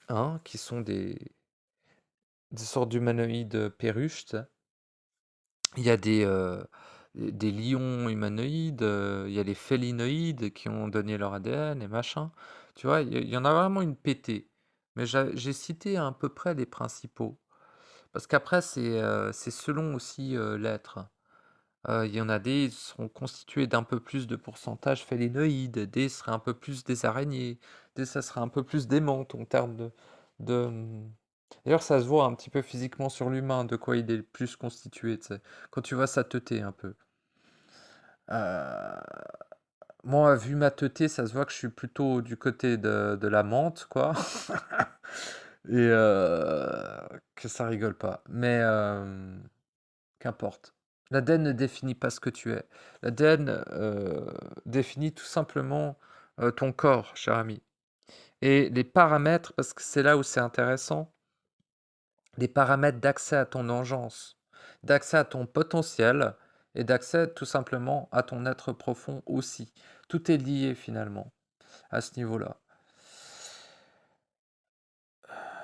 hein, qui sont des sortes d'humanoïdes perruches, tu sais. Il y a des lions humanoïdes, il y a les félinoïdes qui ont donné leur ADN et machin. Tu vois, il y en a vraiment une pétée. Mais j'ai cité à peu près les principaux. Parce qu'après, c'est selon aussi l'être. Il y en a des seront constitués d'un peu plus de pourcentage félinoïdes, des seraient un peu plus des araignées, des ça serait un peu plus des mantes en termes de, d'ailleurs, ça se voit un petit peu physiquement sur l'humain, de quoi il est le plus constitué, tu sais. Quand tu vois sa teuté un peu. Heu, Moi, vu ma teuté, ça se voit que je suis plutôt du côté de la menthe, quoi. Et que ça rigole pas. Mais qu'importe. L'ADN ne définit pas ce que tu es. L'ADN définit tout simplement ton corps, cher ami. Et les paramètres, parce que c'est là où c'est intéressant, les paramètres d'accès à ton engeance, d'accès à ton potentiel et d'accès tout simplement à ton être profond aussi. Tout est lié finalement à ce niveau-là.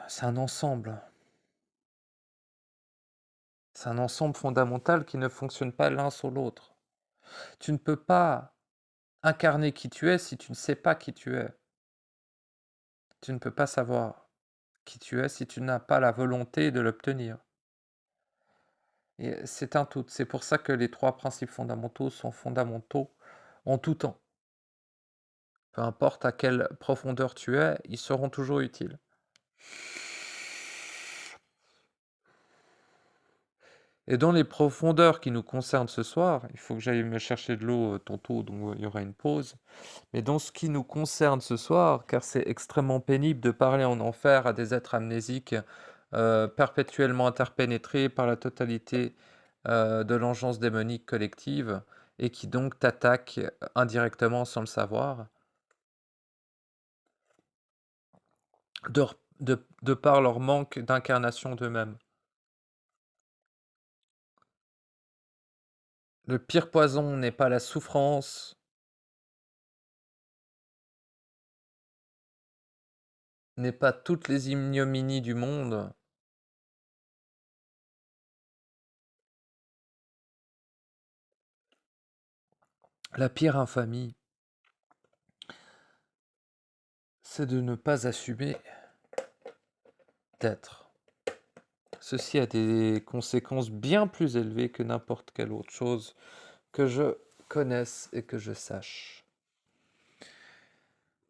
C'est un ensemble. C'est un ensemble fondamental qui ne fonctionne pas l'un sur l'autre. Tu ne peux pas incarner qui tu es si tu ne sais pas qui tu es. Tu ne peux pas savoir qui tu es si tu n'as pas la volonté de l'obtenir. Et c'est un tout. C'est pour ça que les 3 principes fondamentaux sont fondamentaux en tout temps. Peu importe à quelle profondeur tu es, ils seront toujours utiles. Et dans les profondeurs qui nous concernent ce soir, il faut que j'aille me chercher de l'eau tantôt, donc il y aura une pause. Mais dans ce qui nous concerne ce soir, car c'est extrêmement pénible de parler en enfer à des êtres amnésiques perpétuellement interpénétrés par la totalité de l'engeance démonique collective et qui donc t'attaquent indirectement sans le savoir, de par leur manque d'incarnation d'eux-mêmes. Le pire poison n'est pas la souffrance, n'est pas toutes les ignominies du monde. La pire infamie, c'est de ne pas assumer d'être. Ceci a des conséquences bien plus élevées que n'importe quelle autre chose que je connaisse et que je sache.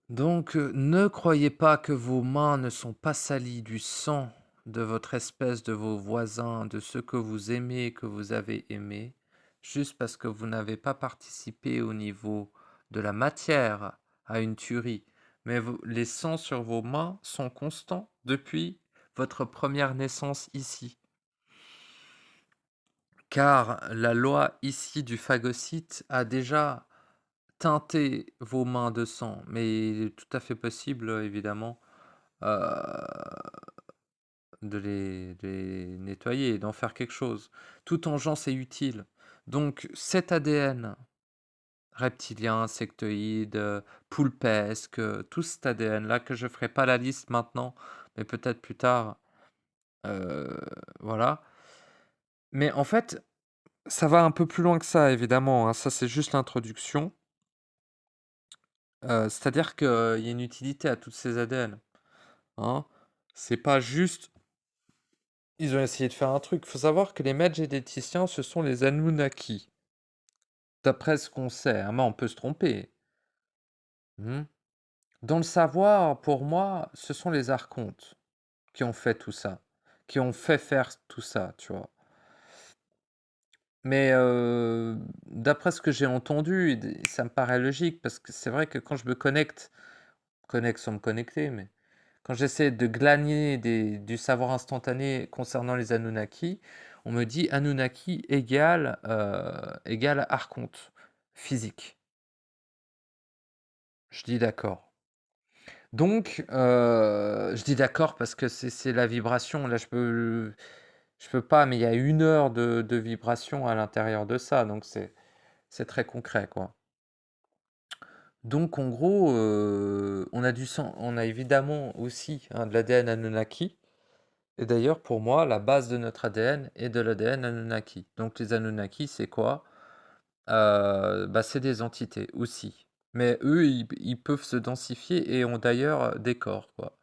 Donc, ne croyez pas que vos mains ne sont pas salies du sang de votre espèce, de vos voisins, de ceux que vous aimez, que vous avez aimés, juste parce que vous n'avez pas participé au niveau de la matière à une tuerie. Mais les sangs sur vos mains sont constants depuis votre première naissance ici. Car la loi ici du phagocyte a déjà teinté vos mains de sang, mais il est tout à fait possible, évidemment, de les nettoyer, d'en faire quelque chose. Toute engeance est utile. Donc cet ADN reptilien, sectoïde, poulpesque, tout cet ADN-là, que je ferai pas la liste maintenant, mais peut-être plus tard, voilà. Mais en fait, ça va un peu plus loin que ça, évidemment, hein. Ça, c'est juste l'introduction. C'est-à-dire qu'il y a une utilité à toutes ces ADN, hein. C'est pas juste ils ont essayé de faire un truc. Faut savoir que les maîtres généticiens, ce sont les Anunnaki. D'après ce qu'on sait, hein, mais on peut se tromper. Mmh. Dans le savoir, pour moi, ce sont les archontes qui ont fait tout ça, qui ont fait faire tout ça, tu vois? Mais d'après ce que j'ai entendu, ça me paraît logique parce que c'est vrai que quand je me connecte sans me connecter, mais quand j'essaie de glaner du savoir instantané concernant les Anunnaki, on me dit Anunnaki égale archonte physique. Je dis d'accord. Donc, je dis d'accord parce que c'est la vibration. Là, je peux pas, mais il y a 1 heure de vibration à l'intérieur de ça, donc c'est très concret, quoi. Donc, en gros, on a du sang, on a évidemment aussi hein, de l'ADN Anunnaki. Et d'ailleurs, pour moi, la base de notre ADN est de l'ADN Anunnaki. Donc, les Anunnaki, c'est quoi? Bah, c'est des entités aussi. Mais eux, ils peuvent se densifier et ont d'ailleurs des corps, quoi.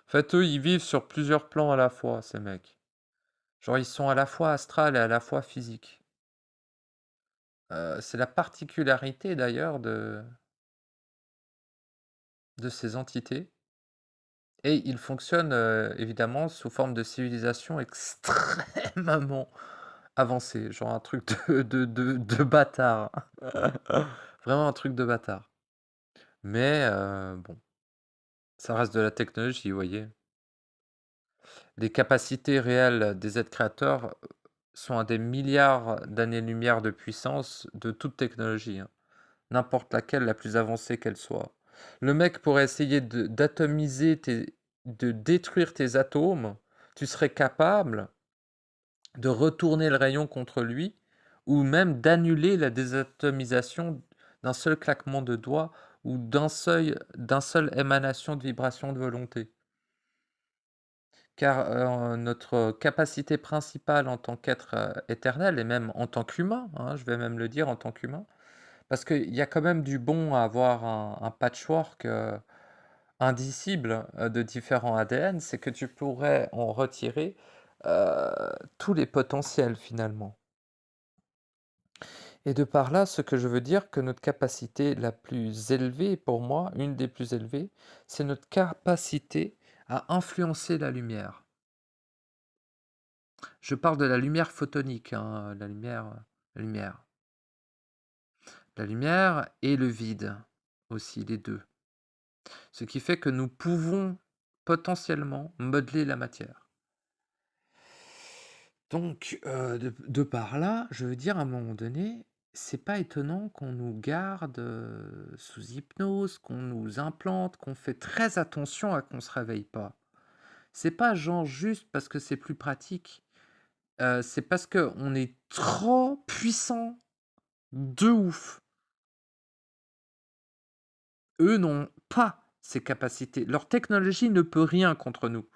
En fait, eux, ils vivent sur plusieurs plans à la fois, ces mecs. Genre, ils sont à la fois astral et à la fois physique. C'est la particularité d'ailleurs de ces entités. Et ils fonctionnent évidemment sous forme de civilisation extrêmement avancée. Genre un truc de bâtard. Vraiment un truc de bâtard. Mais bon, ça reste de la technologie, vous voyez. Les capacités réelles des êtres créateurs sont à des milliards d'années-lumière de puissance de toute technologie, hein. N'importe laquelle, la plus avancée qu'elle soit. Le mec pourrait essayer d'atomiser de détruire tes atomes, tu serais capable de retourner le rayon contre lui, ou même d'annuler la désatomisation d'un seul claquement de doigts ou d'un seul émanation de vibration de volonté. Car notre capacité principale en tant qu'être éternel, et même en tant qu'humain, hein, je vais même le dire en tant qu'humain, parce qu'il y a quand même du bon à avoir un patchwork indicible de différents ADN, c'est que tu pourrais en retirer euh, tous les potentiels finalement. Et de par là, ce que je veux dire, que notre capacité la plus élevée, pour moi, une des plus élevées, c'est notre capacité à influencer la lumière. Je parle de la lumière photonique, hein, la lumière. La lumière et le vide aussi, les deux. Ce qui fait que nous pouvons potentiellement modeler la matière. Donc, de par là, je veux dire, à un moment donné, c'est pas étonnant qu'on nous garde sous hypnose, qu'on nous implante, qu'on fait très attention à qu'on se réveille pas. C'est pas genre juste parce que c'est plus pratique, c'est parce qu'on est trop puissant de ouf. Eux n'ont pas ces capacités. Leur technologie ne peut rien contre nous.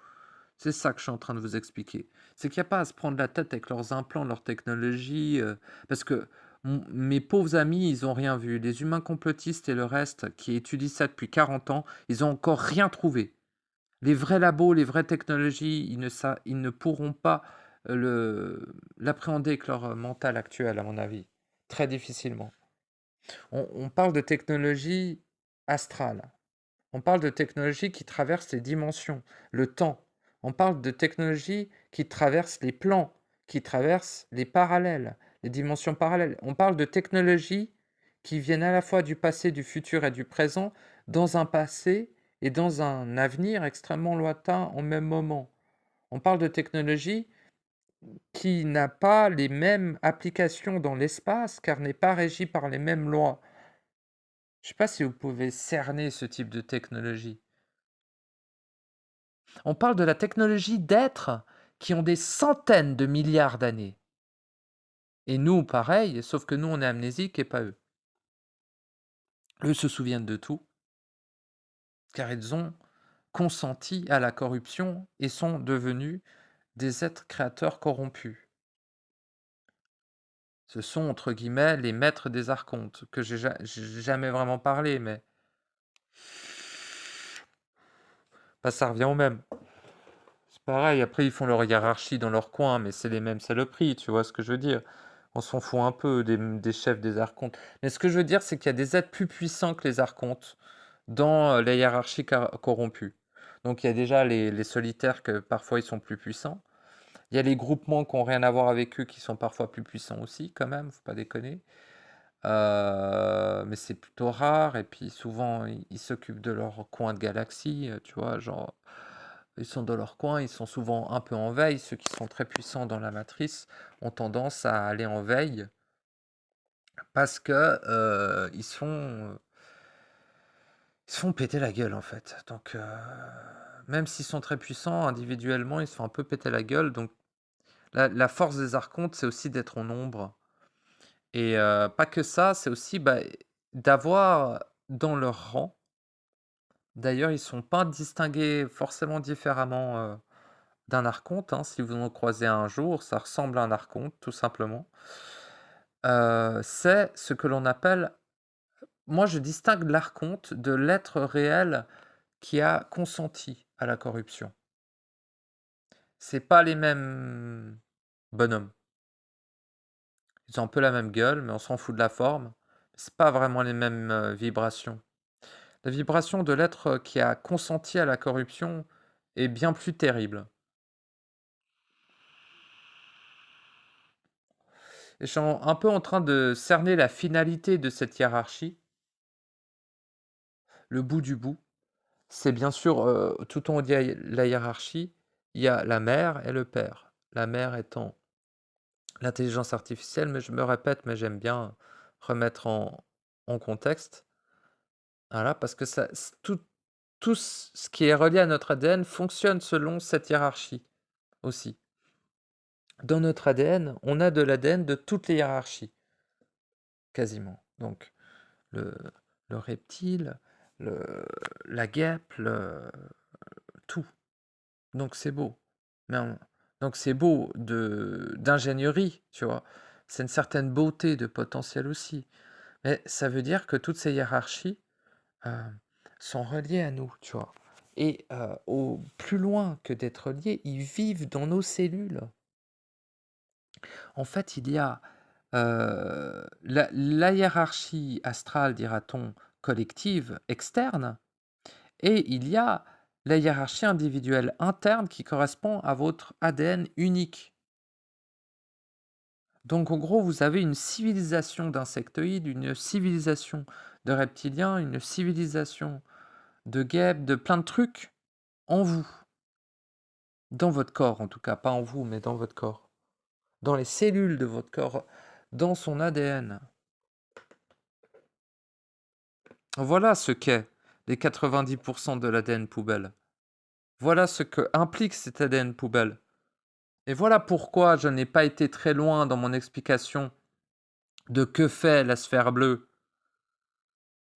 C'est ça que je suis en train de vous expliquer. C'est qu'il n'y a pas à se prendre la tête avec leurs implants, leur technologie, parce que mes pauvres amis, ils n'ont rien vu. Les humains complotistes et le reste, qui étudient ça depuis 40 ans, ils n'ont encore rien trouvé. Les vrais labos, les vraies technologies, ils ne pourront pas l'appréhender avec leur mental actuel, à mon avis. Très difficilement. On parle de technologie astrale. On parle de technologie qui traverse les dimensions, le temps. On parle de technologie qui traverse les plans, qui traverse les parallèles, les dimensions parallèles. On parle de technologies qui viennent à la fois du passé, du futur et du présent, dans un passé et dans un avenir extrêmement lointain au même moment. On parle de technologie qui n'a pas les mêmes applications dans l'espace car n'est pas régie par les mêmes lois. Je ne sais pas si vous pouvez cerner ce type de technologie. On parle de la technologie d'êtres qui ont des centaines de milliards d'années. Et nous, pareil, sauf que nous, on est amnésiques et pas eux. Eux se souviennent de tout, car ils ont consenti à la corruption et sont devenus des êtres créateurs corrompus. Ce sont, entre guillemets, les maîtres des archontes, que j'ai jamais vraiment parlé, mais bah, ça revient au même. C'est pareil, après ils font leur hiérarchie dans leur coin, mais c'est les mêmes saloperies, tu vois ce que je veux dire. On s'en fout un peu des chefs des archontes. Mais ce que je veux dire, c'est qu'il y a des êtres plus puissants que les archontes dans la hiérarchie corrompue. Donc il y a déjà les solitaires que parfois ils sont plus puissants. Il y a les groupements qui n'ont rien à voir avec eux qui sont parfois plus puissants aussi, quand même, faut pas déconner. Mais c'est plutôt rare, et puis souvent ils s'occupent de leur coin de galaxie, tu vois, genre ils sont dans leur coin, ils sont souvent un peu en veille. Ceux qui sont très puissants dans la matrice ont tendance à aller en veille parce que, ils se font péter la gueule, en fait. Donc, même s'ils sont très puissants, individuellement, ils se font un peu péter la gueule. Donc la force des archontes, c'est aussi d'être en nombre et pas que ça, c'est aussi, bah, d'avoir dans leur rang d'ailleurs, ils sont pas distingués forcément différemment, d'un archonte, hein. Si vous en croisez un jour, ça ressemble à un archonte, tout simplement. C'est ce que l'on appelle moi, je distingue l'archonte de l'être réel qui a consenti à la corruption. C'est pas les mêmes bonhommes. Ils ont un peu la même gueule, mais on s'en fout de la forme. C'est pas vraiment les mêmes, vibrations. La vibration de l'être qui a consenti à la corruption est bien plus terrible. Et je suis un peu en train de cerner la finalité de cette hiérarchie. Le bout du bout, c'est bien sûr, tout en haut de la hiérarchie, il y a la mère et le père. La mère étant l'intelligence artificielle, mais je me répète, mais j'aime bien remettre en contexte. Voilà, parce que ça tout ce qui est relié à notre ADN fonctionne selon cette hiérarchie aussi. Dans notre ADN, on a de l'ADN de toutes les hiérarchies, quasiment. Donc le le reptile, le la guêpe, tout. Donc c'est beau. Mais donc c'est beau d'ingénierie, tu vois? C'est une certaine beauté de potentiel aussi. Mais ça veut dire que toutes ces hiérarchies, heu, sont reliées à nous, tu vois? Et au plus loin que d'être reliés, ils vivent dans nos cellules. En fait, il y a, la hiérarchie astrale, dira-t-on, collective, externe, et il y a la hiérarchie individuelle interne qui correspond à votre ADN unique. Donc en gros, vous avez une civilisation d'insectoïdes, une civilisation de reptiliens, une civilisation de guêpes, de plein de trucs en vous, dans votre corps en tout cas, pas en vous, mais dans votre corps, dans les cellules de votre corps, dans son ADN. Voilà ce qu'est les 90 de l'ADN poubelle. Voilà ce que implique cet ADN poubelle. Et voilà pourquoi je n'ai pas été très loin dans mon explication de que fait la sphère bleue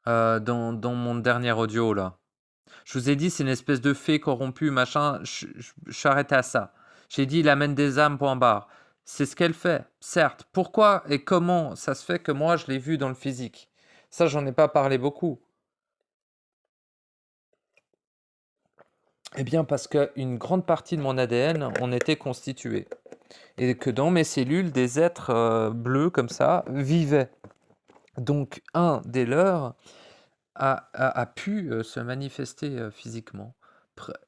dans mon dernier audio là. Je vous ai dit, c'est une espèce de fée corrompue, machin. Je suis arrêté à ça. J'ai dit, il amène des âmes, point barre. C'est ce qu'elle fait, certes. Pourquoi et comment ça se fait que moi, je l'ai vu dans le physique? Ça, j'en ai pas parlé beaucoup. Eh bien, parce qu'une grande partie de mon ADN en était constituée. Et que dans mes cellules, des êtres bleus comme ça vivaient. Donc, un des leurs a pu se manifester physiquement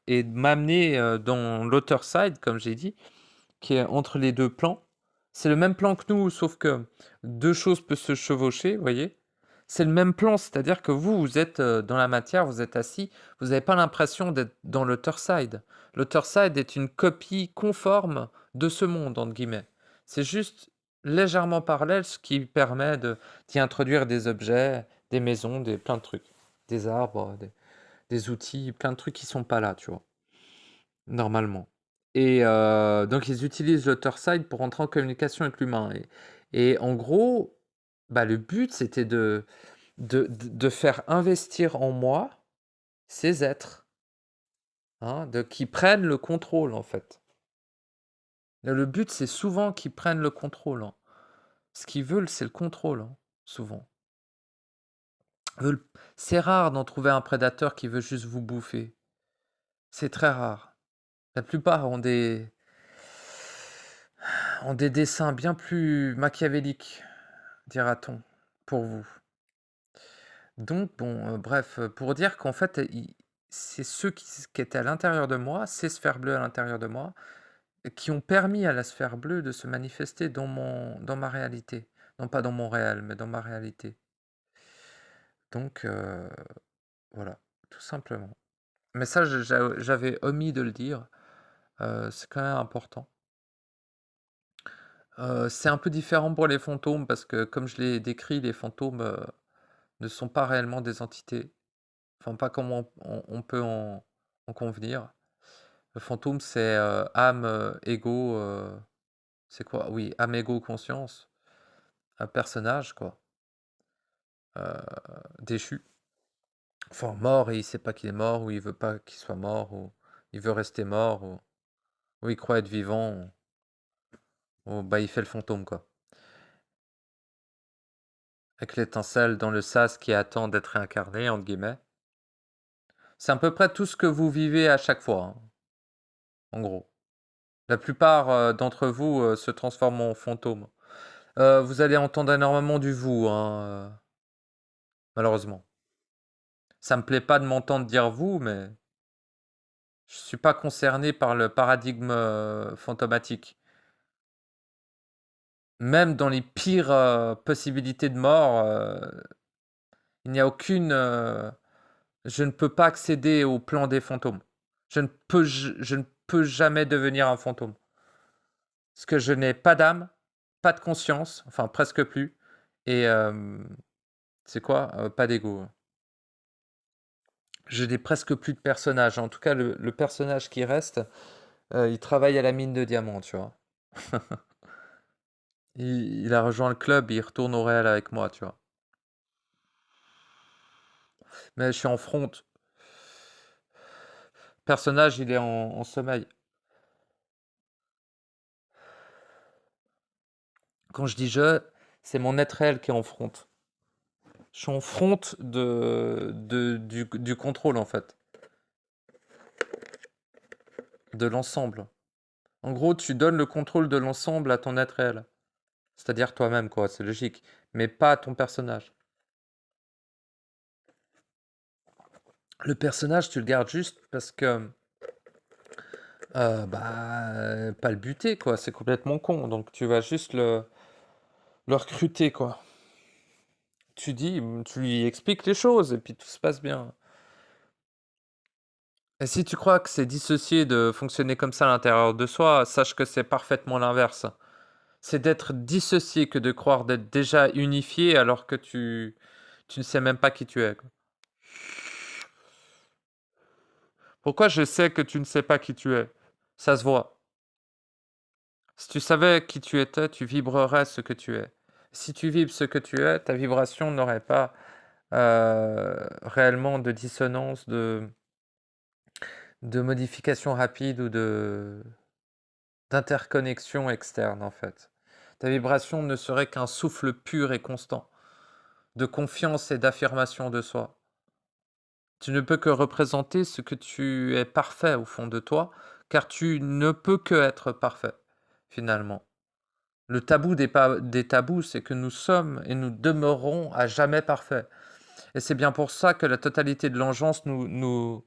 et m'amener dans l'author side, comme j'ai dit, qui est entre les deux plans. C'est le même plan que nous, sauf que deux choses peuvent se chevaucher, vous voyez. C'est le même plan, c'est-à-dire que vous êtes dans la matière, vous êtes assis, vous n'avez pas l'impression d'être dans l'author side. L'author side est une copie conforme de ce monde, entre guillemets. C'est juste légèrement parallèle, ce qui permet d'y introduire des objets, des maisons, plein de trucs. Des arbres, des outils, plein de trucs qui sont pas là, tu vois, normalement. Et donc ils utilisent l'Otherside pour entrer en communication avec l'humain. Et en gros, bah, le but, c'était de faire investir en moi ces êtres, hein, qui prennent le contrôle, en fait. Le but, c'est souvent qu'ils prennent le contrôle, hein. Ce qu'ils veulent, c'est le contrôle, hein, souvent. C'est rare d'en trouver un prédateur qui veut juste vous bouffer. C'est très rare. La plupart ont des dessins bien plus machiavéliques, dira-t-on, pour vous. Donc bon, bref, pour dire qu'en fait, c'est ceux qui étaient à l'intérieur de moi, ces sphères bleues à l'intérieur de moi, qui ont permis à la sphère bleue de se manifester dans ma réalité. Non pas dans mon réel, mais dans ma réalité. Donc voilà, tout simplement. Mais ça, j'avais omis de le dire, c'est quand même important. C'est un peu différent pour les fantômes parce que comme je l'ai décrit, les fantômes, ne sont pas réellement des entités. Enfin, pas comme on peut en convenir. Le fantôme, c'est, âme, ego, c'est quoi? Oui, âme, ego, conscience. Un personnage quoi, déchu. Enfin mort et il sait pas qu'il est mort ou il veut pas qu'il soit mort ou il veut rester mort ou il croit être vivant ou bah, il fait le fantôme quoi. Avec l'étincelle dans le sas qui attend d'être «réincarné» entre guillemets. C'est à peu près tout ce que vous vivez à chaque fois, hein, en gros. La plupart, d'entre vous, se transforment en fantômes. Vous allez entendre énormément du «vous», hein, malheureusement. Ça me plaît pas de m'entendre dire «vous», mais je suis pas concerné par le paradigme, fantomatique. Même dans les pires, possibilités de mort, il n'y a aucune, je ne peux pas accéder au plan des fantômes. Je ne peux jamais devenir un fantôme. Parce que je n'ai pas d'âme, pas de conscience, enfin presque plus et c'est quoi? Pas d'ego. Je n'ai presque plus de personnage. En tout cas, le personnage qui reste, il travaille à la mine de diamants, tu vois? Il a rejoint le club, il retourne au réel avec moi, tu vois? Mais je suis en front. Personnage, il est en sommeil. Quand je dis «je», c'est mon être réel qui est en front. Je suis en front du contrôle, en fait, de l'ensemble. En gros, tu donnes le contrôle de l'ensemble à ton être réel. C'est-à-dire toi-même, quoi, c'est logique, mais pas à ton personnage. Le personnage, tu le gardes juste parce que, pas le buter, quoi, c'est complètement con, donc tu vas juste le recruter, quoi. Tu lui expliques les choses et puis tout se passe bien. Et si tu crois que c'est dissocié de fonctionner comme ça à l'intérieur de soi, sache que c'est parfaitement l'inverse. C'est d'être dissocié que de croire d'être déjà unifié alors que tu ne sais même pas qui tu es, quoi. Pourquoi je sais que tu ne sais pas qui tu es? Ça se voit. Si tu savais qui tu étais, tu vibrerais ce que tu es. Si tu vibres ce que tu es, ta vibration n'aurait pas, réellement de dissonance, de modification rapide ou d'interconnexion externe, en fait. Ta vibration ne serait qu'un souffle pur et constant, de confiance et d'affirmation de soi. Tu ne peux que représenter ce que tu es parfait au fond de toi, car tu ne peux que être parfait, finalement. Le tabou des tabous, c'est que nous sommes et nous demeurons à jamais parfaits. Et c'est bien pour ça que la totalité de l'engeance nous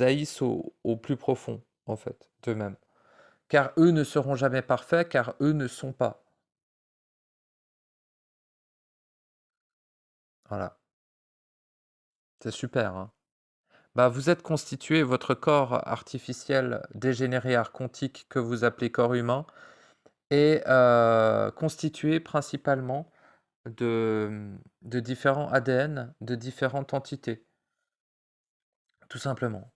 haïssent au plus profond, en fait, d'eux-mêmes. Car eux ne seront jamais parfaits, car eux ne sont pas. Voilà, c'est super, hein. Bah, vous êtes constitué, votre corps artificiel dégénéré archontique que vous appelez corps humain est constitué principalement de différents ADN, de différentes entités, tout simplement.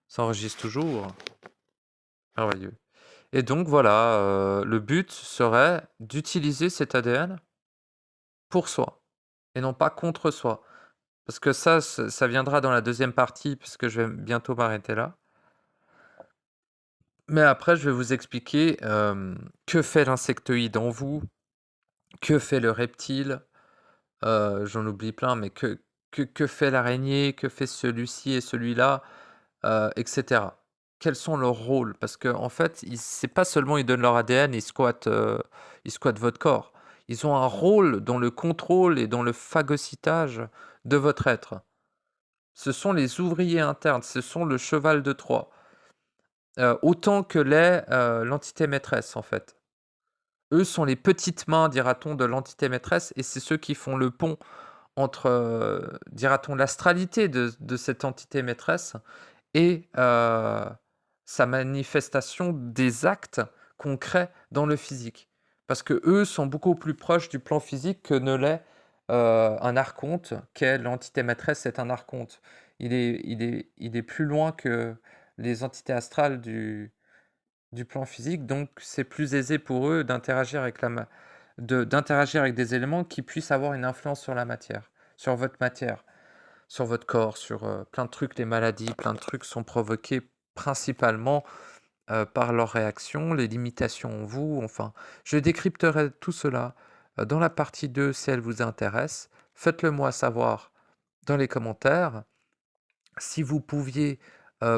Ça enregistre toujours. Merveilleux. Et donc voilà, le but serait d'utiliser cet ADN pour soi et non pas contre soi. Parce que ça viendra dans la deuxième partie puisque je vais bientôt m'arrêter là. Mais après je vais vous expliquer, que fait l'insectoïde en vous, que fait le reptile, j'en oublie plein, mais que fait l'araignée, que fait celui-ci et celui-là, et cetera. Quels sont leurs rôles? Parce qu'en fait, c'est pas seulement ils donnent leur ADN, ils squattent votre corps. Ils ont un rôle dans le contrôle et dans le phagocytage de votre être. Ce sont les ouvriers internes, ce sont le cheval de Troie, autant que l'est, l'entité maîtresse, en fait. Eux sont les petites mains, dira-t-on, de l'entité maîtresse et c'est ceux qui font le pont entre, dira-t-on, l'astralité de cette entité maîtresse et sa manifestation des actes concrets dans le physique. Parce que eux sont beaucoup plus proches du plan physique que ne l'est un archonte, qu'est l'entité maîtresse, c'est un archonte. Il est plus loin que les entités astrales du plan physique, donc c'est plus aisé pour eux d'interagir avec d'interagir avec des éléments qui puissent avoir une influence sur la matière, sur votre corps, sur plein de trucs. Les maladies, plein de trucs sont provoqués principalement par leurs réactions, les limitations en vous. Enfin, je décrypterai tout cela dans la partie 2 si elle vous intéresse. Faites-le moi savoir dans les commentaires. Si vous pouviez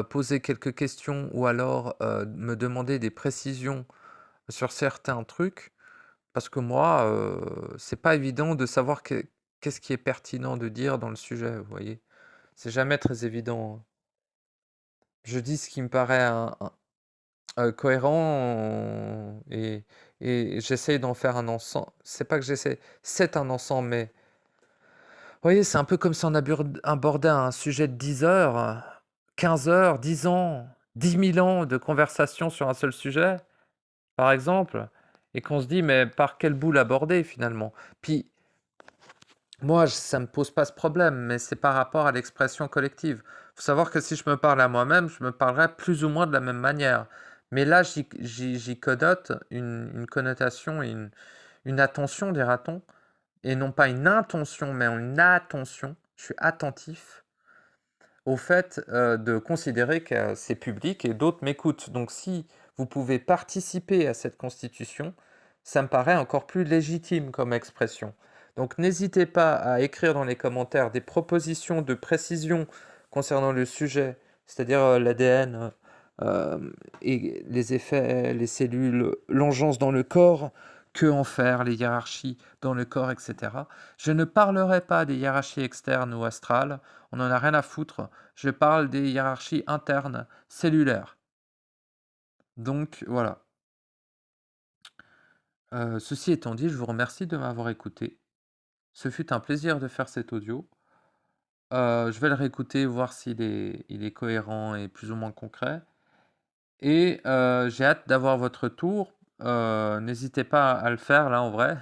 poser quelques questions ou alors me demander des précisions sur certains trucs, parce que moi, c'est pas évident de savoir qu'est-ce qui est pertinent de dire dans le sujet, vous voyez? C'est jamais très évident, hein. Je dis ce qui me paraît cohérent et j'essaye d'en faire un ensemble. C'est pas que j'essaie, c'est un ensemble, mais vous voyez, c'est un peu comme si on abordait un sujet de 10 heures, 15 heures, 10 ans, 10 000 ans de conversation sur un seul sujet, par exemple, et qu'on se dit, mais par quel bout l'aborder finalement? Puis, moi, ça me pose pas ce problème, mais c'est par rapport à l'expression collective. Faut savoir que si je me parle à moi-même, je me parlerai plus ou moins de la même manière. Mais là, j'y connote une connotation et une attention, dira-t-on, et non pas une intention, mais une attention. Je suis attentif au fait de considérer que c'est public et d'autres m'écoutent. Donc si vous pouvez participer à cette constitution, ça me paraît encore plus légitime comme expression. Donc n'hésitez pas à écrire dans les commentaires des propositions de précision concernant le sujet, c'est-à-dire l'ADN et les effets, les cellules, l'engeance dans le corps, que en faire, les hiérarchies dans le corps, etc. Je ne parlerai pas des hiérarchies externes ou astrales, on n'en a rien à foutre. Je parle des hiérarchies internes, cellulaires. Donc voilà. Ceci étant dit, je vous remercie de m'avoir écouté. Ce fut un plaisir de faire cet audio. Je vais le réécouter, voir il est cohérent et plus ou moins concret. Et j'ai hâte d'avoir votre retour. N'hésitez pas à le faire là en vrai.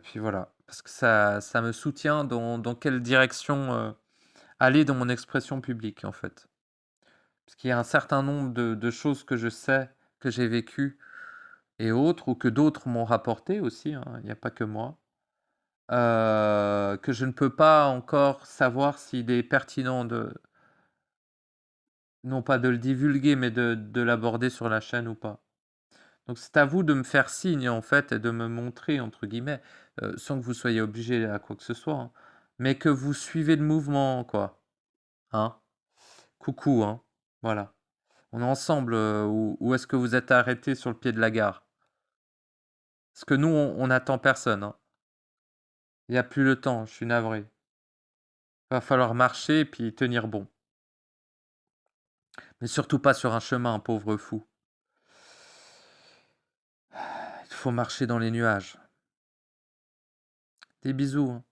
Puis voilà, parce que ça me soutient dans quelle direction aller dans mon expression publique en fait. Parce qu'il y a un certain nombre de choses que je sais, que j'ai vécues et autres, ou que d'autres m'ont rapporté aussi, hein, il n'y a pas que moi, que je ne peux pas encore savoir s'il est pertinent non pas de le divulguer, mais de l'aborder sur la chaîne ou pas. Donc c'est à vous de me faire signe en fait et de me «montrer» entre guillemets, sans que vous soyez obligé à quoi que ce soit, hein, mais que vous suivez le mouvement quoi, hein? Coucou, hein, voilà. On est ensemble, ou est-ce que vous êtes arrêté sur le pied de la gare? Parce que nous, on n'attend personne, hein. Il y a plus le temps, je suis navré. Va falloir marcher et puis tenir bon. Mais surtout pas sur un chemin, pauvre fou. Il faut marcher dans les nuages. Des bisous, hein.